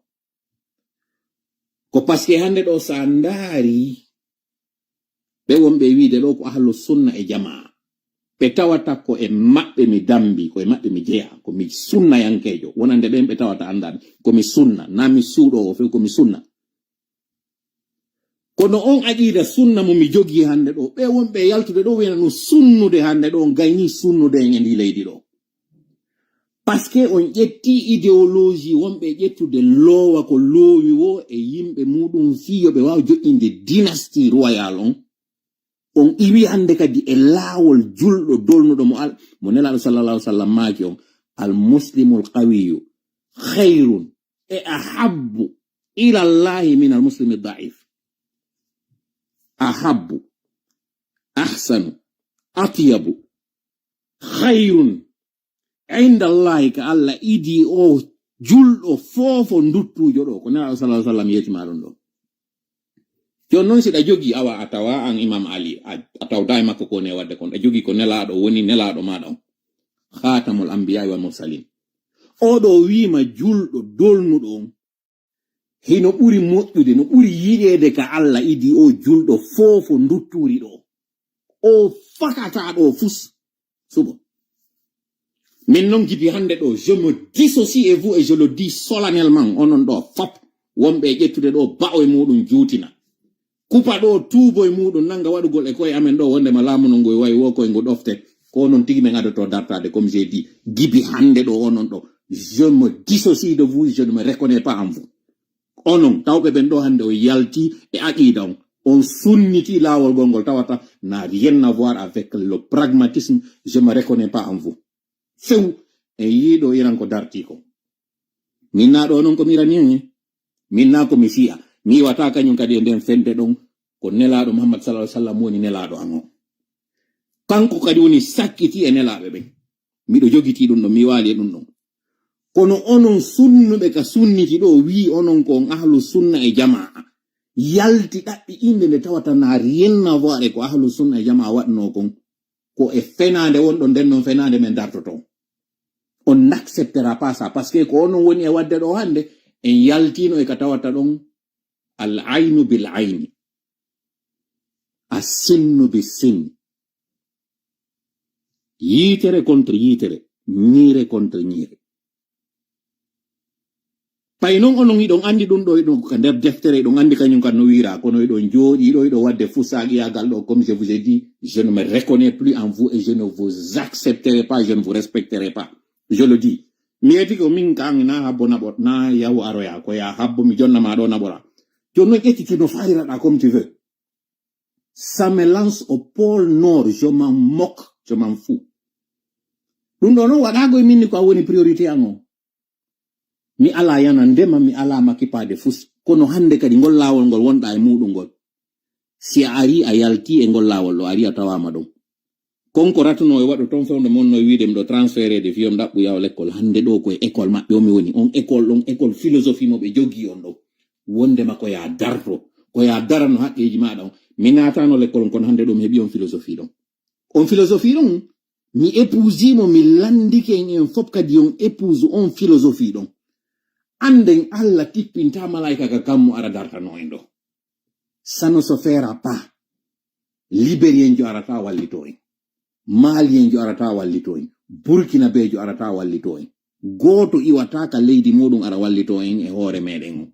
[SPEAKER 1] ko parce que hande ɗo sa ndaari ɓe wonɓe wiide ɗo ko ahlu sunna e jamaa ɓe tawata ko e maɓɓe mi dambi ko e maɓɓe mi jeya ko mi sunna yankejo wonande ɓen ɓe tawata andani ko mi sunna na mi suuɗo o few ko mi sunna kono on aqida sunna mo mi jogi hande ɗo ɓe wonɓe yaltude ɗo wiyana no sunnude hande ɗo gayni sunnude en e ndi leydi ɗo parce que on ƴetti idéologie wonɓe ƴettude loowa ko loowi wo e yimɓe muɗum fiyoɓe wawa joƴƴinde dynastie royal on iwi hande kadi e laawol julɗo dolnuɗo mo nelaɗo sallallahu alaihi wasallam maaki on al muslimul qawiyu khayrun e ahabbu ila llahi min al muslimi daif ahabbu ahsanu atyabu khayrun inda allahi ka Allah idi o julɗo fofo nduttujo ɗo ko nelaɗo sallallahu alaihi wasallam yetima ɗum ɗo jon noon siɗa jogi awa a tawa an imam ali a tawda e makko ko ne wadde kon a jogi ko nelaɗo woni nelaɗo maɗa on khatamul anbiya wal mursalin oɗo wima julɗo dolnuɗo on hino ɓuri moƴƴude no ɓuri yiɗede ka Allah idi o julɗo fofo ndutturi ɗo o fakata ɗo fus subo min non gidi hande ɗo je me dissocie et vous et je le dis solennellement onon ɗo fop wonɓe ƴettude ɗo ba'o e muɗum juutina kupa ɗo tuubo e muɗum nanga waɗugol e koye amen ɗo wondema laamu no ngoy wayi wo koye ngo ɗofte ko non tigi men adoto dartade comme j'ai dit gibi hande ɗo onon ɗo je me dissocie de vous je ne me reconnais pas en vous onon tawɓe ɓen ɗo hande o yalti e aqida on sunniti laawol gongol tawata n'a rien à voir avec le pragmatisme je me reconnais pas en vous few e yiiɗo iran ko darti ko min na ɗo non ko miranien min na ko mi si'a mi wata kañum kadi e nden fende ɗon ko nelaɗo Muhammad sallallahu alaihi wasallam woni nelaɗo an o kanko kadi woni sakkiti e nelaɓe ɓen miɗo jogiti ɗum ɗo mi waali e ɗum ɗon kono onon sunnuɓe ka sunniti ɗo wi onon ko on ahlu sunna e jamaa yalti ɗaɓɓi inde nde tawata na rien à voir ko ahlu sunna e jamaa waɗno kon ko e fenade wonɗo nden non fenade men dartoto on n'acceptera pas ça parce que ko onon woni e wadde ɗo hande en yaltino e ka tawata ɗon al aynu bil ayni as-sinnu bis sinni yitere contre yitere ñiire contre ñiire pay non onon iɗon andi ɗum ɗo iɗon ka nder deftere iɗon andi kañum kan no wira kono iɗon jooɗi iɗo wadde fusaqiyagal ɗo comme je vous ai dit je ne me reconnais plus en vous et je ne vous accepterai pas je ne vous respecterai pas je le dis mi eti ko min kan na habbo naɓot na yahu aroya ko ya habbo mi jonnama ɗo naɓora jonno ƴettiti no faliraɗa comme tu veux ça me lance au pôle nord je m'en moque je m'en fous ɗum ɗo noon waɗago e minni ko a woni priorité an o mi ala yana ndema mi ala makkipade fus kono hande kadi ngol lawol ngol wonɗa e muɗum ngol si a ari a yalti e ngol lawol ɗo ari a tawama ɗon konko ratno e waɗo ton fewde mon no wiide mɗo transféré de fiyom ɗaɓɓu yaw l'école hande ɗo koye école maɓɓe omi woni on école ɗon école philosophie mo ɓe jogi on ɗo wondema ko ya darto ko ya darano haqqeji maɗa on mi natano l'école kono hande ɗo mi heeɓi on philosophie ɗon mi épousimo mi landike en fop kadi on épouse on philosophie ɗon anden Allah tippinta malaika ka kammu ara dartano en ɗo ça ne se fera pas libérien jo arata wallito en malien jo arata wallito en burkina be jo arata wallito en goto iwataka leydi muɗum ara wallito en e hoore meɗen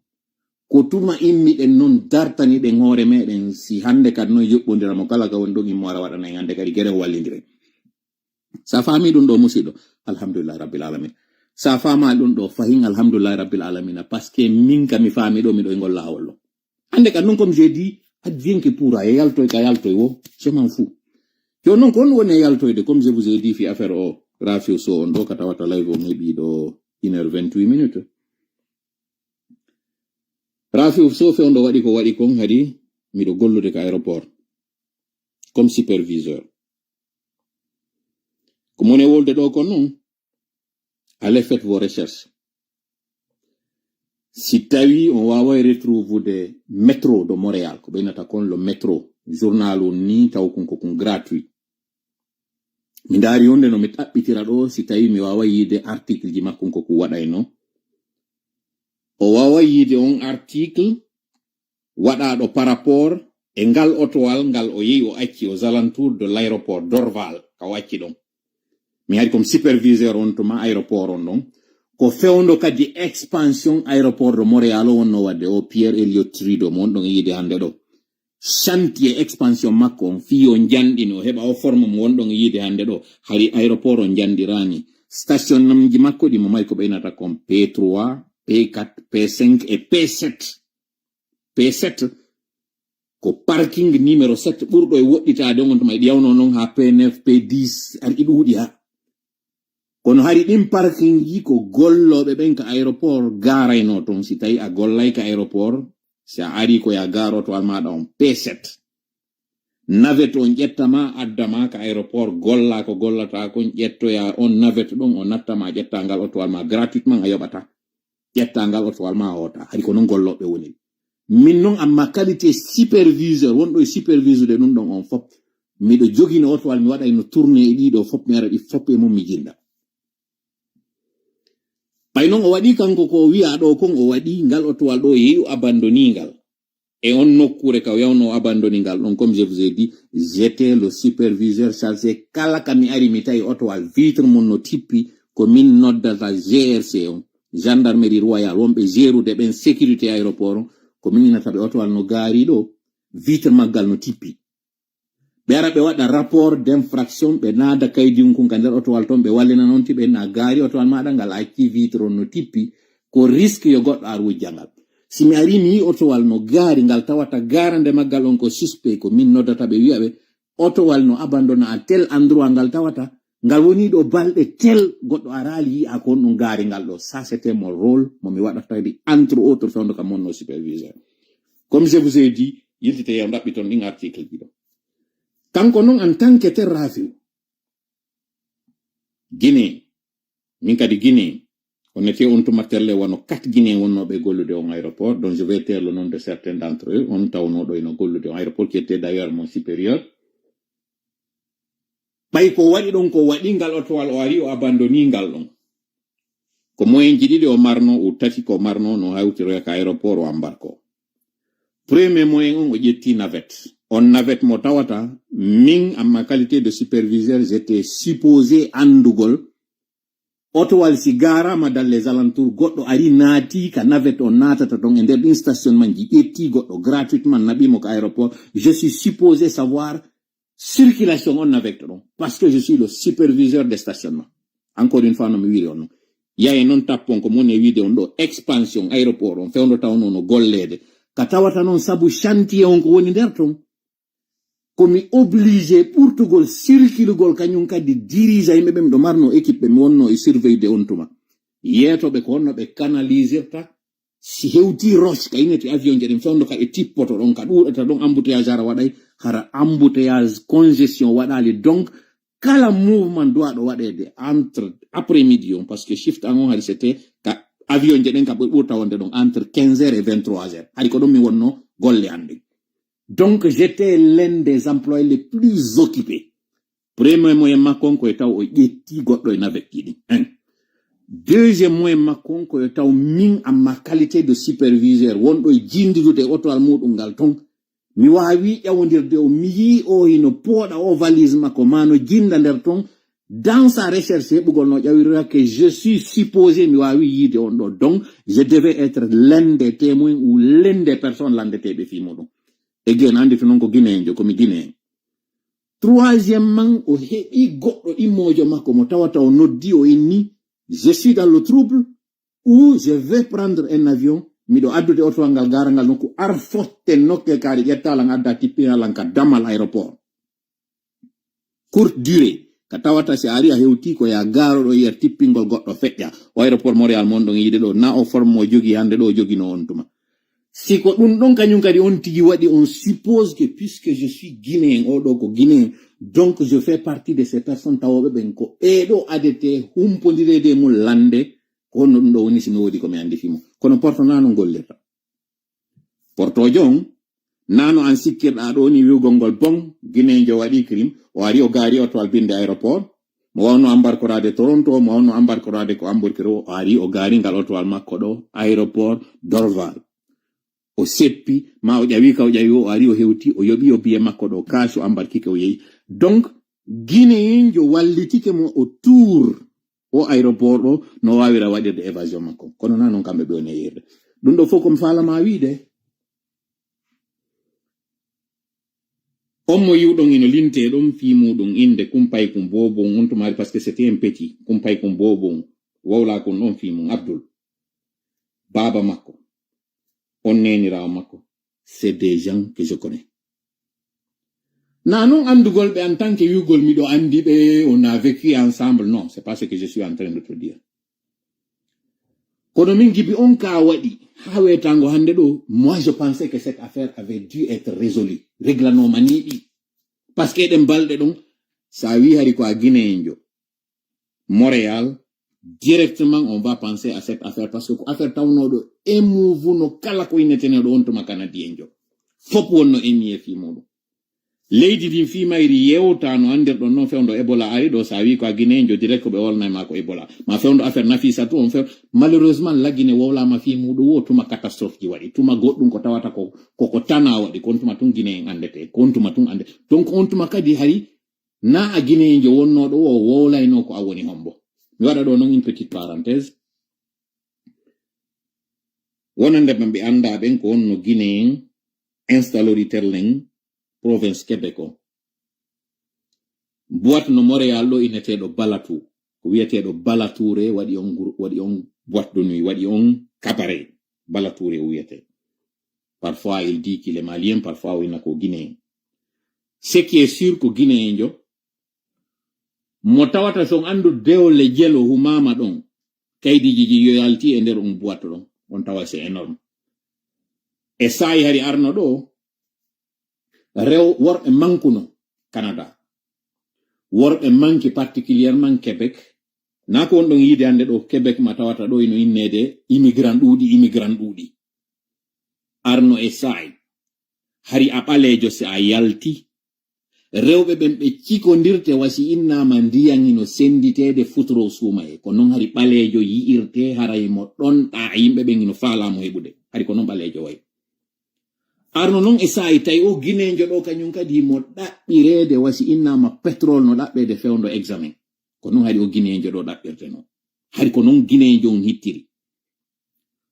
[SPEAKER 1] ko tuma immiɗen non dartani ɗen hoore meɗen si hande kadi noon yoɓɓodiramo kala ka woni ɗon immo ara waɗana en hande kadi gueɗe wallidiren sa faami ɗum ɗo musidɗo alhamdulillah rabbil alamin sa fama ɗum ɗo fahin alhamdulillah rabbil alamin par ce que min ka mi faami ɗo miɗo e ngol lawol ɗo hande kadi non comme j'ai dit advienne que pourra e yaltoy ka yaltoy wo je m'en fous yo non ko on woni e yaltoyde comme je vous ai dit fi affaire o Rafiu so on ɗo ka tawata live on heɓi ɗo 1h28 minutes Rafiu so fe on ɗo waɗi ko waɗi kon hadi miɗo gollude ka aéroport comme superviseur ko moni wolde ɗo kon non allez faites vos recherches si tawi on wawai retrouvude métro de Montréal ko ɓeynata kon le métro journal on ni taw kon ko kon gratuit mi daari yonde no mi taɓɓitira ɗo si tawi mi wawa yiide article ji makko ko waɗayno o wawa yiide on article waɗaɗo par rapport e ngal otowal ngal o yehi o acci aux alentours de l'aéroport d'Orval ka o acci ɗon mi hari comme superviseur on tuma aéroport on ɗon ko fewndo kadi expansion aéroport de Montréal o wonno wadde o Pierre Elliott Trudeau mo on ɗon yiide hande ɗo chantier expansion makko on fi o janɗini o heɓa o forme mo wonɗon yiide hande ɗo hari aéroport on jandirani station namji makko ɗi mo mari ko ɓeynata kon P3 P4 P5 et P7 ko parking numéro 7 ɓurɗo e woɗɗitade on tuma ɗiyawno noon ha P9 P10 ari ɗuuɗi ha kono hari ɗin parking ji ko golloɓe ɓen ka aéroport garayno ton si tawi a gollay ka aéroport si a ari ko ya garoto al maɗa on P7 navette on ƴettama addama ka aéroport golla ko gollata kon ƴettoya on navette ɗon o nattama ƴettangal otowal ma gratuitement a yoɓata ƴettangal otowal ma hota hari ko non golloɓe woni min non amma qualité superviseur wonɗo e superviseur de ɗum ɗon on fop miɗo jogino otowal mi waɗay no tourné e ɗiɗo fop mi ara ɗi fop e mum mi jinda ɓay noon o waɗi kanko ko wi'a ɗo kon o waɗi ngal otowal ɗo yeeyu abandonigal e on nokkure ka yawno abandonigal ɗon comme je vous ai dit j'étais le superviseur chargé kala ka mi ari mi tawi otowal vitre mum no tippi ko min noddata GRC on gendarmerie royale wonɓe gérude ɓen sécurité aéroport on ko min inataɓe otowal no gaari ɗo vitre maggal no tippi ɓe ara ɓe waɗa rapport d'infraction ɓe naada kaydinkum ka nder otowal toon ɓe wallina noon ti ɓe na gaari otowal maɗa ngal acci vitre on no tippi ko risque yo goɗɗo ar wujjangal si mi ari mi yi otowal no gaari ngal tawata garande maggal on ko suspect ko min noddata ɓe wi'a ɓe otowal no abandona a tel endroit ngal tawata ngal woni ɗo balɗe tel goɗɗo arali yi a ko on ɗum gaari ngal ɗo ça c'était mon rôle momi waɗatadi entre autres fewndo kam monno superviseur comme je vous ai dit yiltite yam ɗaɓɓi toon ɗin article ji ɗo kanko non en tant que tel Rafiu Guinée min kadi Guinée on était on tuma terle wano 4 Guinée wonnoɓe gollude on aéroport donc je vais taire le nom de certains d'entre eux on tawnoɗo eno gollude on aéroport qui était d'ailleurs mon supérieur ɓay ko waɗi ɗon ko waɗi ngal otowal o ari o abandoni ngal ɗon ko moyen ji ɗiɗi o marno o tati ko marno no hawtiro ka aéroport o embarko premier moyen on o ƴetti navette on navette mo tawata min en ma qualité de superviseur j'étais supposé andugol otowal si garama dans les alentours goɗɗo ari naati ka navette on natata ɗon e nder ɗin stationnement ji ƴetti goɗɗo gratuitement naɓimo ka aéroport je suis supposé savoir circulation on navette ɗon parce que je suis le superviseur des stationnements encore une fois no mi wiri on non yaye noon tappon ko moni e wiide on ɗo expansion aéroport on fewndo tawno no gollede ka tawata noon sabu chantier on ko woni nder ton komi obligé ɓurtugol circulugol kañum kadi dirige yimɓe ɓe miɗo marno équipe ɓe mi wonno e surveille de on tuma yeetoɓe ko honno ɓe canalisirta si hewti roche ka inete avion je ɗen fewndo ka e tippoto ɗon ka ɗuɗata ɗon embouteillage ara waɗay hara embouteillage congestion waɗali donc kala mouvement doit ɗo waɗede entre après midi on parce que shift an on hari c'était ka avion je ɗen ka ɓurta wonde ɗon entre 15h et 23h hari ko ɗon mi wonno golle ande donc j'étais l'un des employés les plus occupés premier moyen makko ko e taw o ƴetti goɗɗo e navette ɗiɗi deuxième moyen makko ko e taw min en ma qualité de superviseur wonɗo e jindidude otowal muɗum ngal ton mi wawi ƴawodirde o mi yi o hino pooɗa o valise makko ma no jinda nder ton Dans sa recherche, que je suis supposé donc je devais être l'un des témoins ou l'une des personnes l'endetté fimodo. Et bien, andi finon ko Guinéen comme Guinéen. Troisièmement, je suis dans le trouble ou je vais prendre un avion. Mido addude otoangal garangal noko arfotte nokke kari yettalang adda tippinalanka damal aéroport. Courte durée. Katawata si ari a hewti ko ya garo do yer tippingol goddo feƴƴa o aéroport Montréal mon don yide do na o forme mo jogi hande do jogi no on tuma si ko dum don kanyum kadi on tigi wadi on suppose que puisque je suis guinéen o do ko guinéen donc je fais partie de ces personnes tawobe ben ko e do adete humpondirede mul lande ko non do woni sino wodi ko mi andi fimo kono porto nano golleta porto jong nano an sikkirɗa ɗo ni wi'ugol ngol bon guinéen jo waɗi crime o ari o gaari o to albinde aéroport mo wawno embarkorade Toronto mo wawno embarkorade ko Hamburg o ari o gaari ngal otowal makko ɗo aéroport Dorval o seppi ma o ƴawi ka o ƴawi o ari o hewti o yoɓi o biye makko ɗo kaasi o embarkike o yehi donc guinéen jo wallitike mo o tour o aéroport ɗo no wawira waɗirde évasion makko kono na noon kamɓe ɓe woni yerde ɗum ɗo fof komi falama wiide on mo yiwɗon ino linte ɗon fi muɗum inde kumpay kum bobon on tumari parce que c'était un petit kumpay kum bobon wawla kon ɗon fi mum Abdoul baba makko on nenirawo makko c'est des gens que je connais na non andugol ɓe en tant que wiwgol miɗo andi ɓe on a vécu ensemble non c'est pas ce que je suis en train de te dire kono min gibi on ka waɗi ha wetango hande ɗo moi je pensais que cette affaire avait dû être résolue réglanoma niɗi parce que eɗen balɗe ɗon sa wi hari ko a guinéen jo Montréal directement on va penser à cette affaire parce que ko affaire tawnoɗo émouvuno kala ko inneteneɗo on tuma canadien jo fop wonno emmi e fimoɗum leydi din fimayri yewtano andirɗon noon fewndo Ebola ari ɗo sa wi ko a guinéen jo direct ko ɓe wolnayma ko Ebola ma fewndo affaire Nafissatou on few malheureusement laggine wowlama fi muɗum wo tuma catastrophe ji waɗi tuma goɗɗum ko tawata ko tana waɗi kon tuma tun guinéen andete kon tuma tun ande donc on tuma kadi hari na a guinéen jo wonnoɗo o wowlayno ko a woni hombo mi waɗa ɗo noon une petite parenthèse wonande ɓe anda ɓen ko wonno guinéen installori terleng province Québec o boîte no Montréal ɗo inneteɗo Balatou ko wiyeteɗo Balatouré waɗi on boîte de nuit waɗi on cabaret Balatouré o wiyete parfois il dit qu'il est malien parfois o ina ko guinéen ce qui est sûr ko guinéen jo mo tawata son andu dewle jelo humama ɗon kaydiji ji yoyalti e nder on boîte ɗon on tawa c'est énorme e sayi hari arno ɗo rew worɓe mankuno Canada worɓe manki particulièrement Québec na ko on ɗon yiide hande ɗo Québec ma tawata ɗo ino innede immigrant ɗuuɗi arno e sayi hari a ɓalejo se a yalti rewɓe ɓen ɓe cikodirte wasi innama ndiyan ino senditede futoro suuma e ko noon hari ɓalejo yi'irte haray mo ɗonɗa yimɓe ɓen ino faalamo heɓude hari ko noon ɓalejo wayi arno noon e sayi tawi o guinéjo ɗo kañum kadi mo ɗaɓɓirede wasi innama pétrole no ɗaɓɓede fewndo examen ko noon hari o guinéjo ɗo ɗaɓɓirte noon hari ko noon guinéjo on hittiri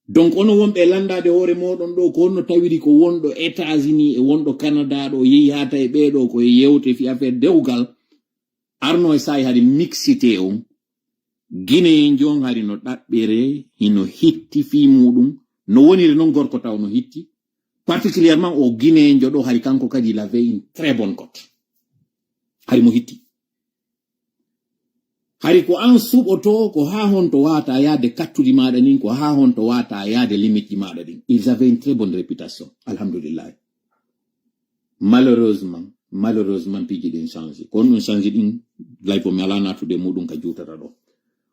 [SPEAKER 1] donc ono wonɓe landade hoore moɗon ɗo ko honno tawiri ko wonɗo États-Unis e wonɗo Canada ɗo yehi hata e ɓeɗo ko yewte fi affaire dewgal arno e sayi hari mixité on guinéjo on hari no ɗaɓɓire hino hitti fi muɗum no woniri noon gorko taw no hitti particulièrement au guinéjo ɗo hari kanko kadi il avait une très bonne cote hari mo hitti hari ko an suɓoto ko ha honto wata yaade kattuɗi maɗa nin ko ha honto wata yaade limite ji maɗa ɗin ils avaient une très bonne réputation alhamdulillah malheureusement piji ɗin change ko on ɗum change ɗin lay fo mi ala natude muɗum ka jutata ɗo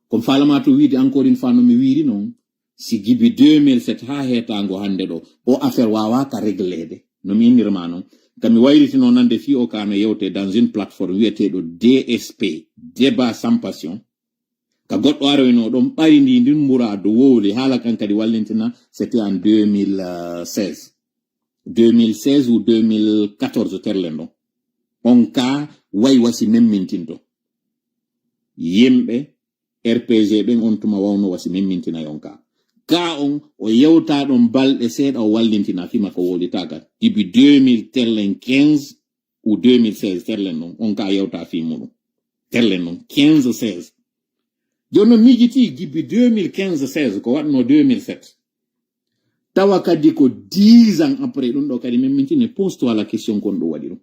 [SPEAKER 1] komi falama to wiide encore une fois no mi wiri noon si gibi 2007 ha hetango hande ɗo o affaire wawaka réglede no mi innirma noon kami wayritino nande fi o kano yewte dans une plateforme wiyeteɗo DSP débat sans passion ka goɗɗo aroyno ɗon ɓari ndi ndin mbura do wowli haala kan kadi wallintina c'était en 2016 ou 2014 terlen ɗon on ka way wasi memmintinto yimɓe RPG ɓen on tuma wawno wasi memmintina yonka ka on o yewta ɗon balɗe seeɗa o wallintina fima ko wolitaga dibi 2015 ou 2016 terlen non on ka yewta fi muɗum terlen non 15-16 jonno mijiti gibbi 2015-16 ko waɗno 2007 tawa kadi ko 10 ans après ɗum ɗo kadi memmintine pose toi la question kon ɗo waɗi ɗum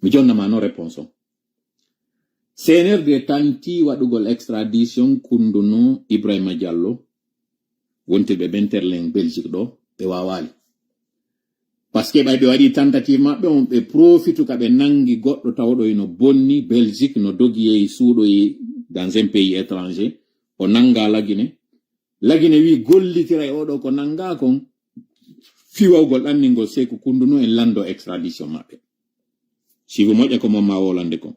[SPEAKER 1] mi jonnama no réponse o CNRD tanti waɗugol extradition kunduno Ibrahima Diallo wontirɓe benterlen Belgique ɗo ɓe wawali par ce que ɓe waɗi tentative maɓɓe on ɓe profitu ka ɓe nangi goɗɗo tawɗo no bonni Belgique no dogi yehi suuɗoyi dans un pays étranger o nanga lagine wi gollitiray oɗo ko nanga kon fiwawgol ɗanningol seku kunduno en lando extradition maɓɓe sibu moƴƴa ko mom ma wolande kon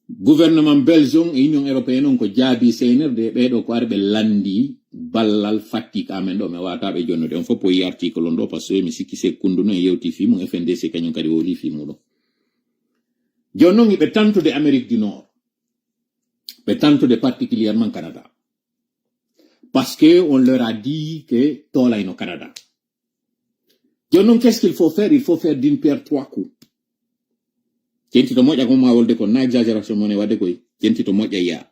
[SPEAKER 1] gouvernement belgium e union européenne on ko jaabi CNRD ɓeɗo ko ari ɓe landi ballal fattik amen ɗo mi wataɓe jonnude on fof o yi article on ɗo par ce que mi sikki se kunduno e yewti fimu FNDC kañum kadi woli fimuɗo joni noon ɓe tantude Amérique du Nord ɓe tantude particulièrement Canada parce que on leur a dit que tolayno Canada joni noon qu'est-ce qu'il faut faire? Il faut faire d'une pierre trois coups jentito moƴƴa ko ma wolde ko na exagération mone wadde koy jentito moƴƴa ya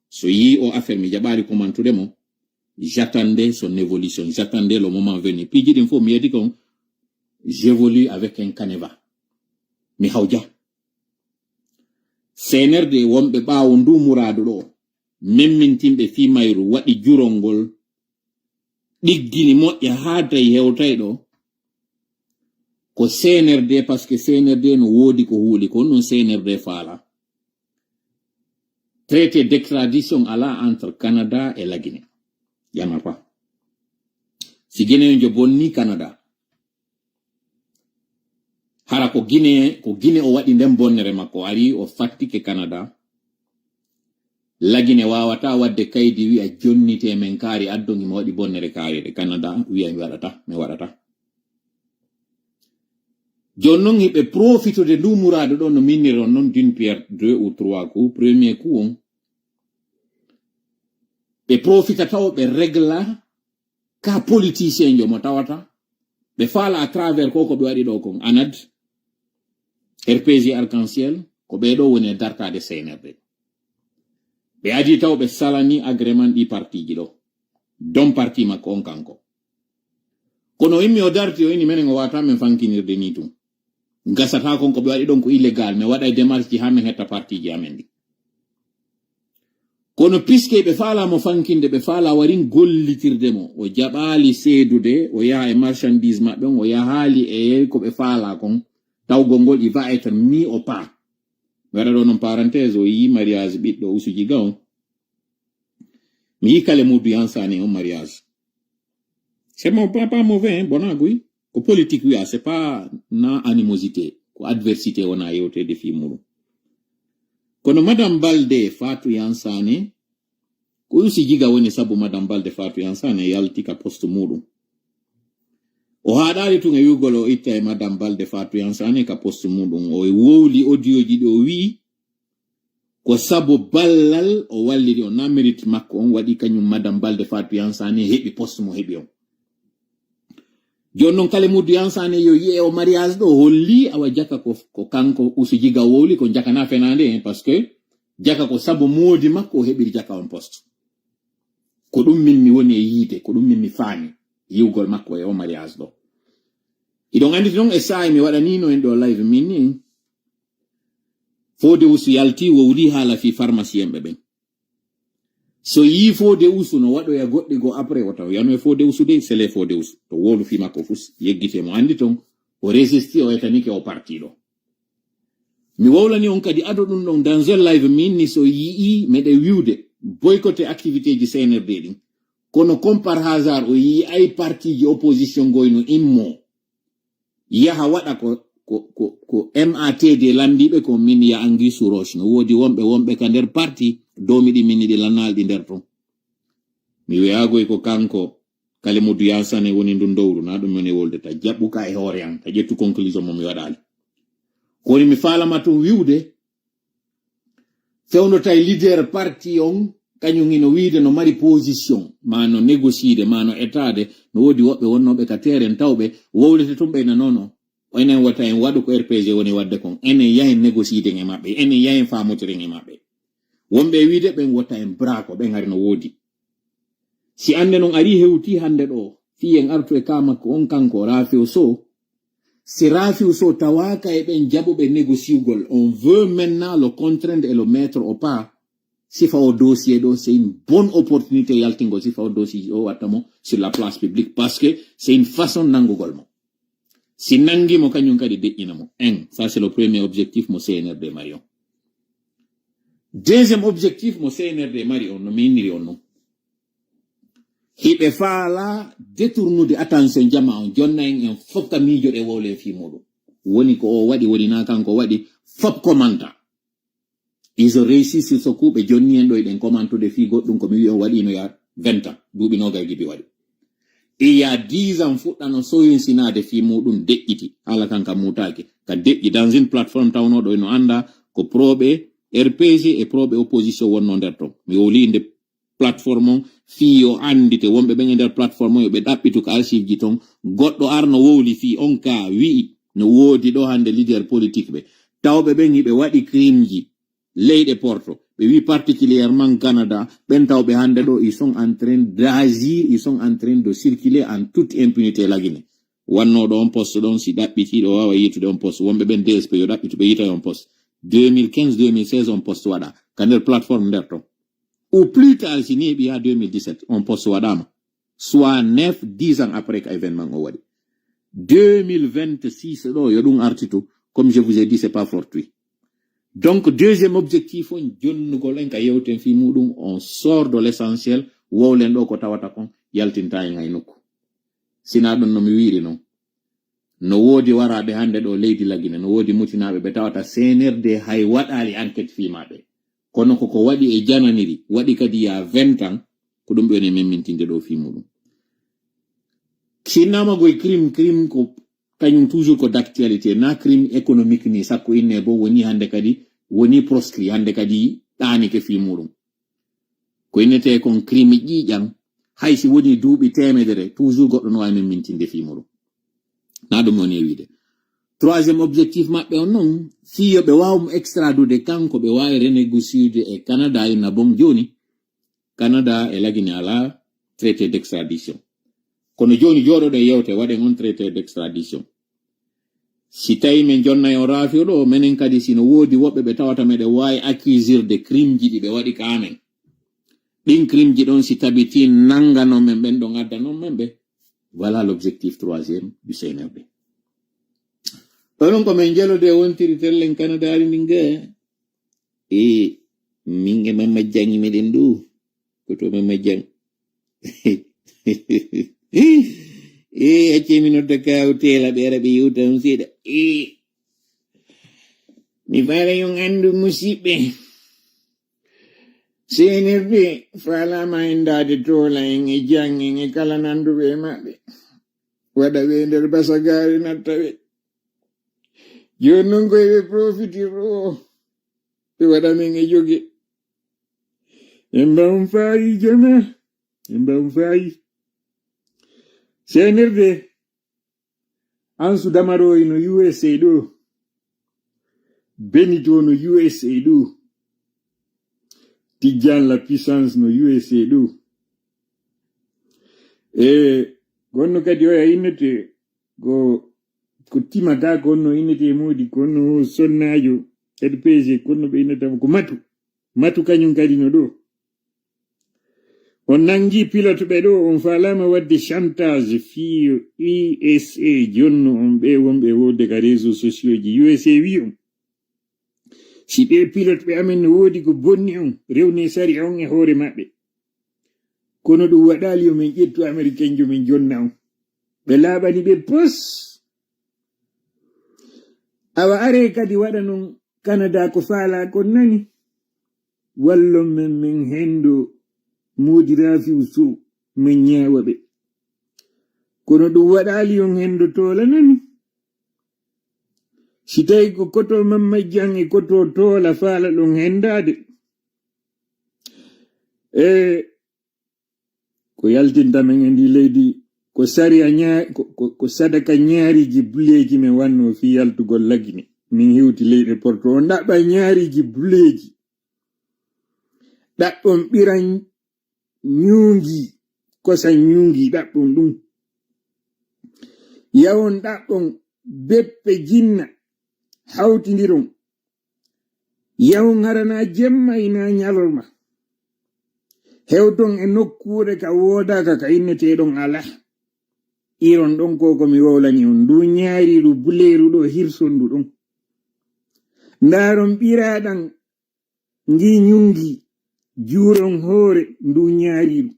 [SPEAKER 1] so yi o affaire mi jaɓari commentude mo j'attendais son évolution j'attendais le moment venu piji ɗin fof mi yedi kon j'évolue avec un canevas mi hawja CNRD wonɓe ɓaawo ndu muradu ɗo memmintinɓe fi mayru waɗi jurolngol ɗiggini moƴƴa haatay hewtay ɗo ko CNRD parce que CNRD no woodi ko huuli ko non CNRD faala traité d'extradition ala entre Canada et la Guinée yama pas si Guinée jo bonni Canada hara ko Guinée o waɗi nden bonnere makko ari o fattike Canada la Guinée wawata wadde kaydi wi'a jonnite men kaari addongi mo waɗi bonnere kaari Canada wi'a mi waɗata joni noon hiɓe profitude ndu muradu ɗo no minniron noon d'une pierre 2 ou 3 coups premier coup on ɓe profitata o ɓe régla ka politicien jo mo tawata ɓe faala à travers ko ɓe waɗi ɗo kon ANAD RPG Arc-en-Ciel ko ɓeɗo woni dartade CNRD ɓe adi taw ɓe salani agrément ɗi partiji ɗo don parti makko on kanko kono immi o darti o ini menen o wata men fankinirde ni tum gasata kon ko ɓe waɗi ɗon ko illégal mi waɗa démarche ji ha min hetta partiji amen ɗi kono puisque ɓe faalamo fankinde ɓe faala warin gollitirde mo o jaɓali seedude o yaha e marchandise maɓɓe on o yahali e ko ɓe faala kon tawgol ngol il va être mis au pas mi waɗa ɗo noon parenthèse o yi mariage ɓiɗɗo usuji ga on mi yi kale Modou Yansane on mariage c'est mon pas mauvais bonaguy ko politique wiya c'est pas na animosité ko adversité wona yewtede fi muɗum kono madame Balde Fatou Yansane ko usi jiga woni sabu madame Balde Fatou Yansane yalti ka poste muɗum o haɗali tun e wigol o itta e madame Balde Fatou Yansane ka poste muɗum o wowli audio ji ɗo wi ko sabu ballal o walliri o na mérite makko on waɗi kañum madame Balde Fatou Yansane heɓi poste mo heɓi on joni noon kala Modou Yansane yo yi'e o mariage ɗo holli awa jaka ko kanko usu jiga wowli ko jakana fenande par ce que jaka ko sabu moodi makko o heɓiri jaka on poste ko ɗum min mi woni e yiide ko ɗum min mi faami yiwgol makko e o mariage ɗo iɗon anditi noon e sa'i mi waɗanino en ɗo live min ni Fode Usu yalti wowli haala fi pharmacie en ɓen so yi Fode Usu no waɗoya goɗɗi go après o taw yano e Fode Usu de c'est les Fode Usu to wolu fi makko fus yeggite mo andi ton o résisti o etanike o parti ɗo mi wowlani on kadi ado ɗum ɗon dans un live min ni so yii meɗe wiwde boycotté activité ji CNRD ɗin kono comme par hasard o yii ay parti ji opposition goyno immo yaha waɗa ko MATD landiɓe ko min ya Anguille sous roche no woodi wonɓe ka nder parti domiɗi minniɗi lannalɗi nder ton mi wiyagoy ko kanko kale Modou Yansane woni ndu dowru na ɗum woni wolde ta jaɓɓuka e hoore an ta ƴettu conclusion mo mi waɗali koni mi falama tun wiwde fewno tay leader parti on kañum ino wiide no mari position ma no négociide ma no etade no wodi woɓɓe wonnoɓe ka teren tawɓe wowlete tum ɓeyna nono enen wata en waɗu ko rpg woni wadde kon enen yahen négociide e maɓɓe enen yahen famotiren e maɓɓe wonɓe wiide ɓen wata en brako ɓen ari no woodi si ande non ari hewti hande ɗo fi en artu e ka makko on kanko Rafiu Sow si Rafiu Sow tawaka e ɓen jaɓuɓe négociugol on veut maintenant le contraindre et le mettre au pas sifa o dossier ɗo c'est une bonne opportunité yaltingo sifa o dossier o wattamo sur la place publique parce que c'est une façon nangugol mo si nangimo kañum kadi deƴƴinamo ça c'est le premier objectif mo CNRD mari on deuxième objectif mo CNRD mari on no mi inniri on non hiɓe faala détournude attention jama on jonna en fopka miijoɗe wowle fi muɗum woni ko o waɗi woni na kanko waɗi fop commenta ils ont réussi sur ce coup ɓe jonni en ɗo eɗen commentude fi goɗɗum ko mi wi on waɗino ya 20 ans duuɓi nogay giɓi waɗi il y a 10 ans fuɗɗano soyinsinade fi muɗum deƴƴiti haala kanka mutaki ka deƴƴi dans une plateforme tawnoɗo eno anda ko proɓe rpg e proɓe opposition wonno nder ton mi wowli inde plateforme on fi o andite wonɓe ɓen e nder plateforme on yoɓe ɗaɓɓitu ko archive ji ton goɗɗo arno wowli fi on ka wi'i no woodi ɗo hande leader politique ɓe tawɓe ɓen hiɓe waɗi crime ji leyɗe porto ɓe wi particulièrement Canada ɓen tawɓe hande ɗo ils sont en train d'agir ils sont en train de circuler en toute impunité lagine wannoɗo on poste ɗon si ɗaɓɓitiɗo wawa yitude on poste wonɓe ɓen DSP yo ɗaɓɓitu ɓe yita on poste 2015 2016 on poste waɗa ka nder plateforme nder ton ou plus tard si neeɓi ha 2017 on poste waɗama soit 9-10 ans après ka événement o waɗi 2026 ɗo yo ɗum artitu comme je vous ai dit c'est pas fortuit. Donc deuxième objectif on jonnugol en ka yewten fi muɗum on sort de l'essentiel wowlen ɗo ko tawata kon yaltinta en hay nokku sina ɗon no mi wiiri noon no woodi waraɓe hande ɗo leydi lagine no woodi mutinaɓe ɓe tawata CNRD hay waɗali enquête fi maɓe kono koko waɗi e jananiri waɗi kadi ya 20 ans ko ɗum ɓe woni memmintinde ɗo fi muɗum sinnamagoye crime ko kañum toujours ko d'actualité na crime économique ni sakko inne bo woni hande kadi woni proscrit hande kadi ɗanike fi muɗum ko innete kon crime ƴiƴam hay si woni duuɓi temedere toujours goɗɗo no wawi memmintinde fi muɗum na ɗum woni e wiide troisième objectif maɓɓe on noon fiyo ɓe wawmo extradude kanko ɓe wawi renégociude e Canada ina bon joni Canada e lagine ala traité d'extradition kono joni joɗoɗo yewte waɗen on traité d'extradition si tawi min jonnay on Rafiu ɗo menen kadi sino woodi woɓɓe ɓe tawata meɗen wawi accusir de crime ji ɗi ɓe waɗi ka amen ɗin crime ji ɗon si tabiti nangano men ɓen ɗo gadda noon men ɓe voilà l'objectif troisième du CNRD onon ko min jelode wontiri tellen Canada ari ndin ga e minge mamma jangi meɗen ɗo koto mamma jang accemi nodda kawtela ɓe ara ɓe yewta on seeɗa mi fala yon andu musidɓe CNRD falama endade tola en e jangen e kala nanduɓe e maɓɓe waɗa ɓe nder basagari natta ɓe joni noon koye ɓe profitirɗo ɓe waɗa men e jogue en mbawon faayi jama en mbawon faayi CNRD Ansu Damaro no USA ɗo Benito no USA ɗo Tidjane la puissance no USA ɗo e gonno kadi oya innete ko timata konno innete modi konno sonnajo RPG konno ɓe innetamo ko matu kañum kadi no ɗo on nangi pilote ɓe ɗo on falama wadde chantage fiyo USA jonno on ɓe wonɓe wodde ka réseaux sociaux ji USA wi on si ɓe pilote ɓe amen no woodi ko bonni on rewne sari on e hoore maɓɓe kono ɗum waɗali yo min ƴettu américain jo min jonna on ɓe laaɓani ɓe pos awa are kadi waɗa non Canada ko faala kon nani wallon men min hendo Modi Rafiu Sow min ñaawa ɓe kono ɗum waɗali on hendo toola nani si tawi ko koto mamma jang e koto toola faala ɗon hendade
[SPEAKER 2] ko yaltinta men e ndi leydi ko sariya ko sadaka ñaariji buleeji men wanno fi yaltugol lagine min hewti leyɗe porto o ndaɓa ñaariji buleeji ɗaɓɓon ɓiran ñuungi kosa ñuungi ɗaɓɓon ɗum yawon ɗaɓɓon beppe jinna hawtidiron yawon harana jemma ina ñalorma hewton e nokkure ka wodaka ka inneteɗon ala iron ɗon ko komi wowlani on ndu ñaariru buleeru ɗo hirsondu ɗon ndaron ɓiraɗan ngi ñungi juuron hoore ndu ñaariru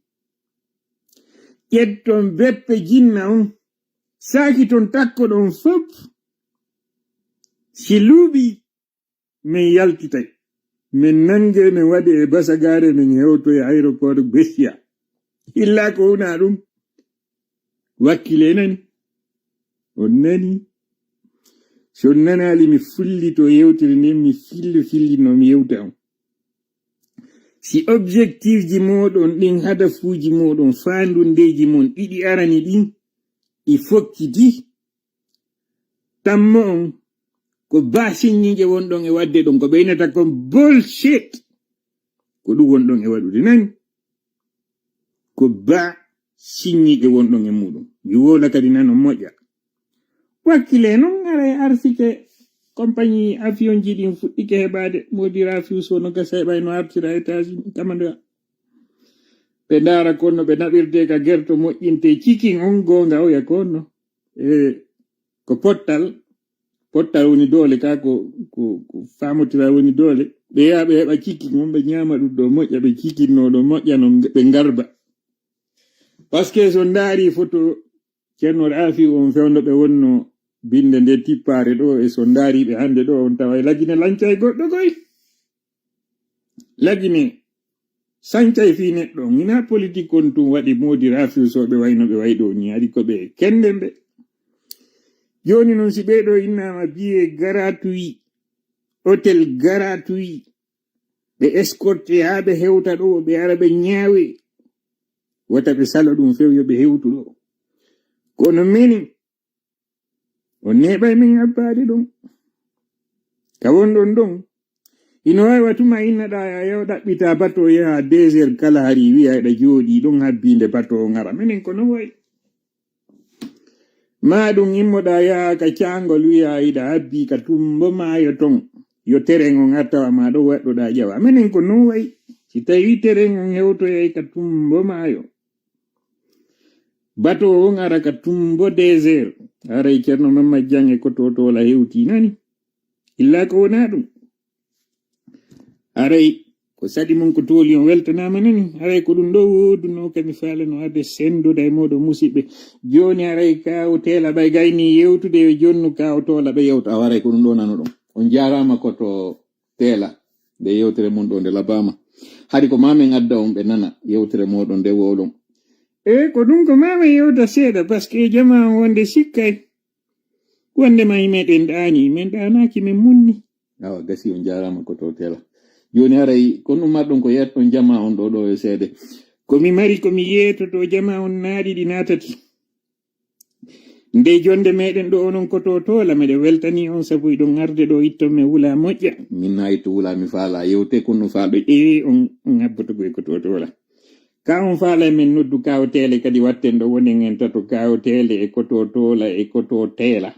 [SPEAKER 2] ƴetton beppe jinna on saaki ton takko ɗon fop si luuɓi min yaltitay min nange min waɗi e basagare min hewto e aéroport Bessia illa ko wona ɗum wakkile nani on nani so nanali mi fullito yewtere nden mi fillino mi yewta on si objectif ji moɗon ɗin hadafuji moɗon fandundeji mon ɗiɗi arani ɗin ɗi fokkiti tammo on ko basiññije wonɗon e wadde ɗon ko ɓeynata kon bullshit ko ɗum wonɗon e waɗude nani ko basiññije wonɗon e muɗum mi wola kadi nano moƴƴa wakkile non ara e arsike compagnie avion ji ɗin fuɗɗike heɓade modira fiuso no gasa heɓay no artira États-Unis kamandoya ɓe ndaara konno ɓe naɓirde ka gerto moƴƴinte cikin on gonga oya konno ko pottal woni doole ka ko famotira woni doole ɓe yaha ɓe heɓa cikin on ɓe ñama ɗum ɗo moƴƴa ɓe cikinno ɗo moƴƴa no ɓe garba par ce que so ndaari photo ceerno Rafi on fewno ɓe wonno binde nde tippare ɗo e so ndaari ɓe hande ɗo on tawa lagine lancay goɗɗo koy lagine sancay fi neɗɗo ina politique on tum waɗi modi Rafi soɓe wayno ɓe wayi ɗo ni adi ko ɓe kende ɓe joni noon si ɓeɗo innama biye gratuit hôtel gratuit ɓe escorte ha ɓe hewta ɗo ɓe ara ɓe ñaawe wata ɓe sala ɗum few yo ɓe hewtu ɗo kono mini o neɓay min abbade ɗon ka wonɗon ɗon ino wawi watuma innaɗa a yaw ɗaɓɓita bato yaha 2 heures kala hari wiya eɗa jooɗi ɗon habbinde bato o ngara minen ko non wayi ma ɗum immoɗa yaha ka cangol wiya iɗa habbi ka tumbo maayo ton yo teren on attawa ma ɗo waɗɗoɗa ƴawa minen ko non wayi si tawi teren on hewtoyay ka tumbo maayo bato on ara ka tumbo 2 heures aray ceerno Mamad Diang e ko totola hewti nani illa ko wona ɗum aray ko saɗi mon ko tooli on weltanama nani aray ko ɗum ɗo woduno kami falano arde senduda e moɗo musidɓe joni aray kawo tela ɓay gayni yewtude e jonnu kawo tola ɓe yewta awaray ko ɗum ɗo nano ɗon on jarama koto tela nde yewtere mon ɗo nde labama haɗi ko mamen adda on ɓe nana yewtere moɗon nde wolon ko ɗum ko mamen yewta seeɗa par ce que jama wonde sikkay wonde ma meɗen ɗani min ɗanaki min munni awa gasi on jarama koto tela joni haray kon ɗum marɗon ko yetton jama on ɗo e seede komi mari komi yetoto jama on naaɗi ɗi natati nde jonde meɗen ɗo onon koto tola meɗe weltani on sabu iɗon arde ɗo itton mi wula moƴƴa min na itto wula mi faala yewte kon ɗum faalɗo on habbotogo e koto tola ka on faala min noddu kawo tele kadi watten ɗo wonen en tato kawo tele e koto tola e koto tela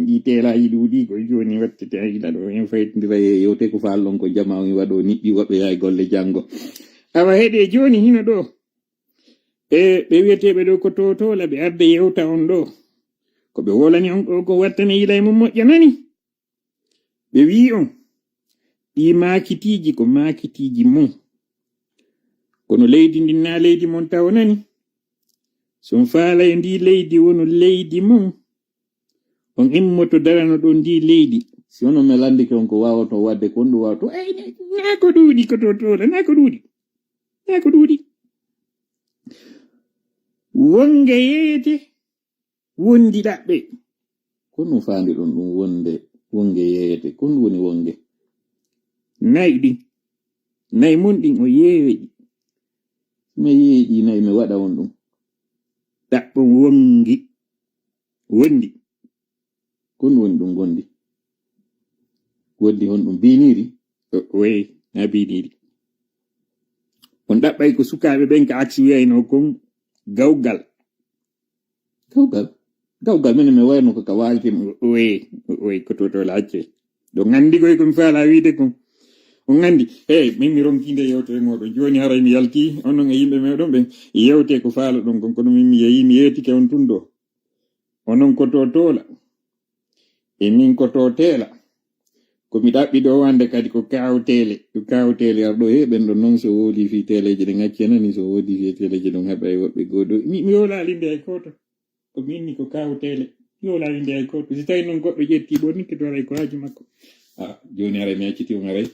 [SPEAKER 2] ɗi telaji ɗuuɗi ko joni wattete haqiqa ɗo en faytodira e yewte ko faalɗon ko jama on waɗo niɗɗi woɓɓe yaha golle janggo awa heeɗe joni hino ɗo ɓe wiyeteɓe ɗo ko totola ɓe arde yewta on ɗo ko ɓe wolani on ko wattane yila e mum moƴƴa nani ɓe wi on ɗi makitiji ko makitiji mum kono leydi ndin na leydi mon taw nani son faala e ndi leydi wono leydi mum on immoto darano ɗon ndi leydi si ono me landike on ko wawato wadde ko on ɗum wawato nako ɗuuɗi ko totola nako ɗuuɗi wonge yeeyete wondi ɗaɓɓe kon ɗum faandi ɗon ɗum wonge yeeyete kon ɗum woni wonge nayi ɗin nayi mun ɗin o yeewe ɗi mi yeeƴi nayi mi waɗa on ɗum ɗaɓɓum wondi kon woni ɗum gondi hon ɗum biniri oye na biniri on ɗaɓɓay ko sukaɓe ɓen ka acci wiyayno kon gawgal minen mi wayno ko ka walti oye ko to lacce ɗo gandi koy komi faala wiide kon on gandi min mi ronkinde yewtere moɗon joni haray mi yalti onon e yimɓe meɗon ɓen yewte ko faala ɗon kon kono min mi yeeyi mi yeetike on tun ɗo onon koto toola e min koto teela komi ɗaɓɓi ɗo wande kadi ko kawtele arɗo ɓen ɗon noon so woodi fi teleji ɗe gaccenani so woodi fi teleji ɗon haɓa e woɓɓe goɗɗo mi yolalinde hay koto ko minni ko kawtele yolalinde hay koto si tawi noon goɗɗo ƴetti ɓonni ke to aray ko haaju makko joni haray mi acciti on haray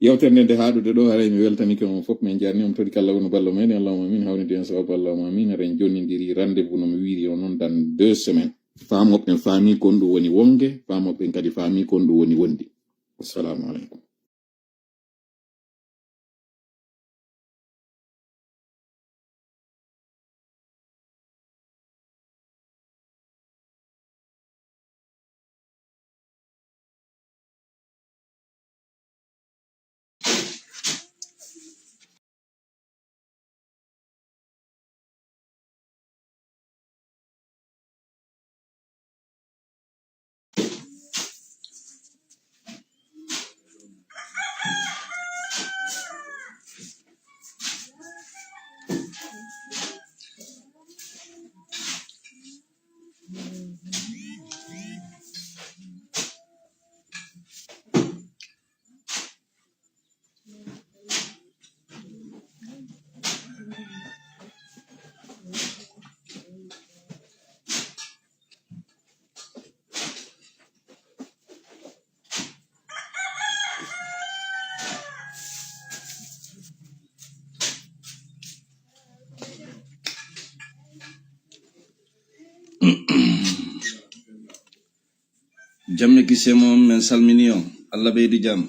[SPEAKER 2] yewtere nde haɗude ɗo haray mi weltanike on fof min jarni on toɗi kala wonu ballo men allahuma amin hawnide en sababu allahuma amin haray jonnidiri rendez-vous no mi wiiri on noon dans 2 semaines famoɓɓen faami kon ɗum woni wonge famoɓɓen kadi faami kon ɗum woni wondi. Assalamu alaikum.
[SPEAKER 3] jamme gise moom men salmini on Allah ɓeydi jam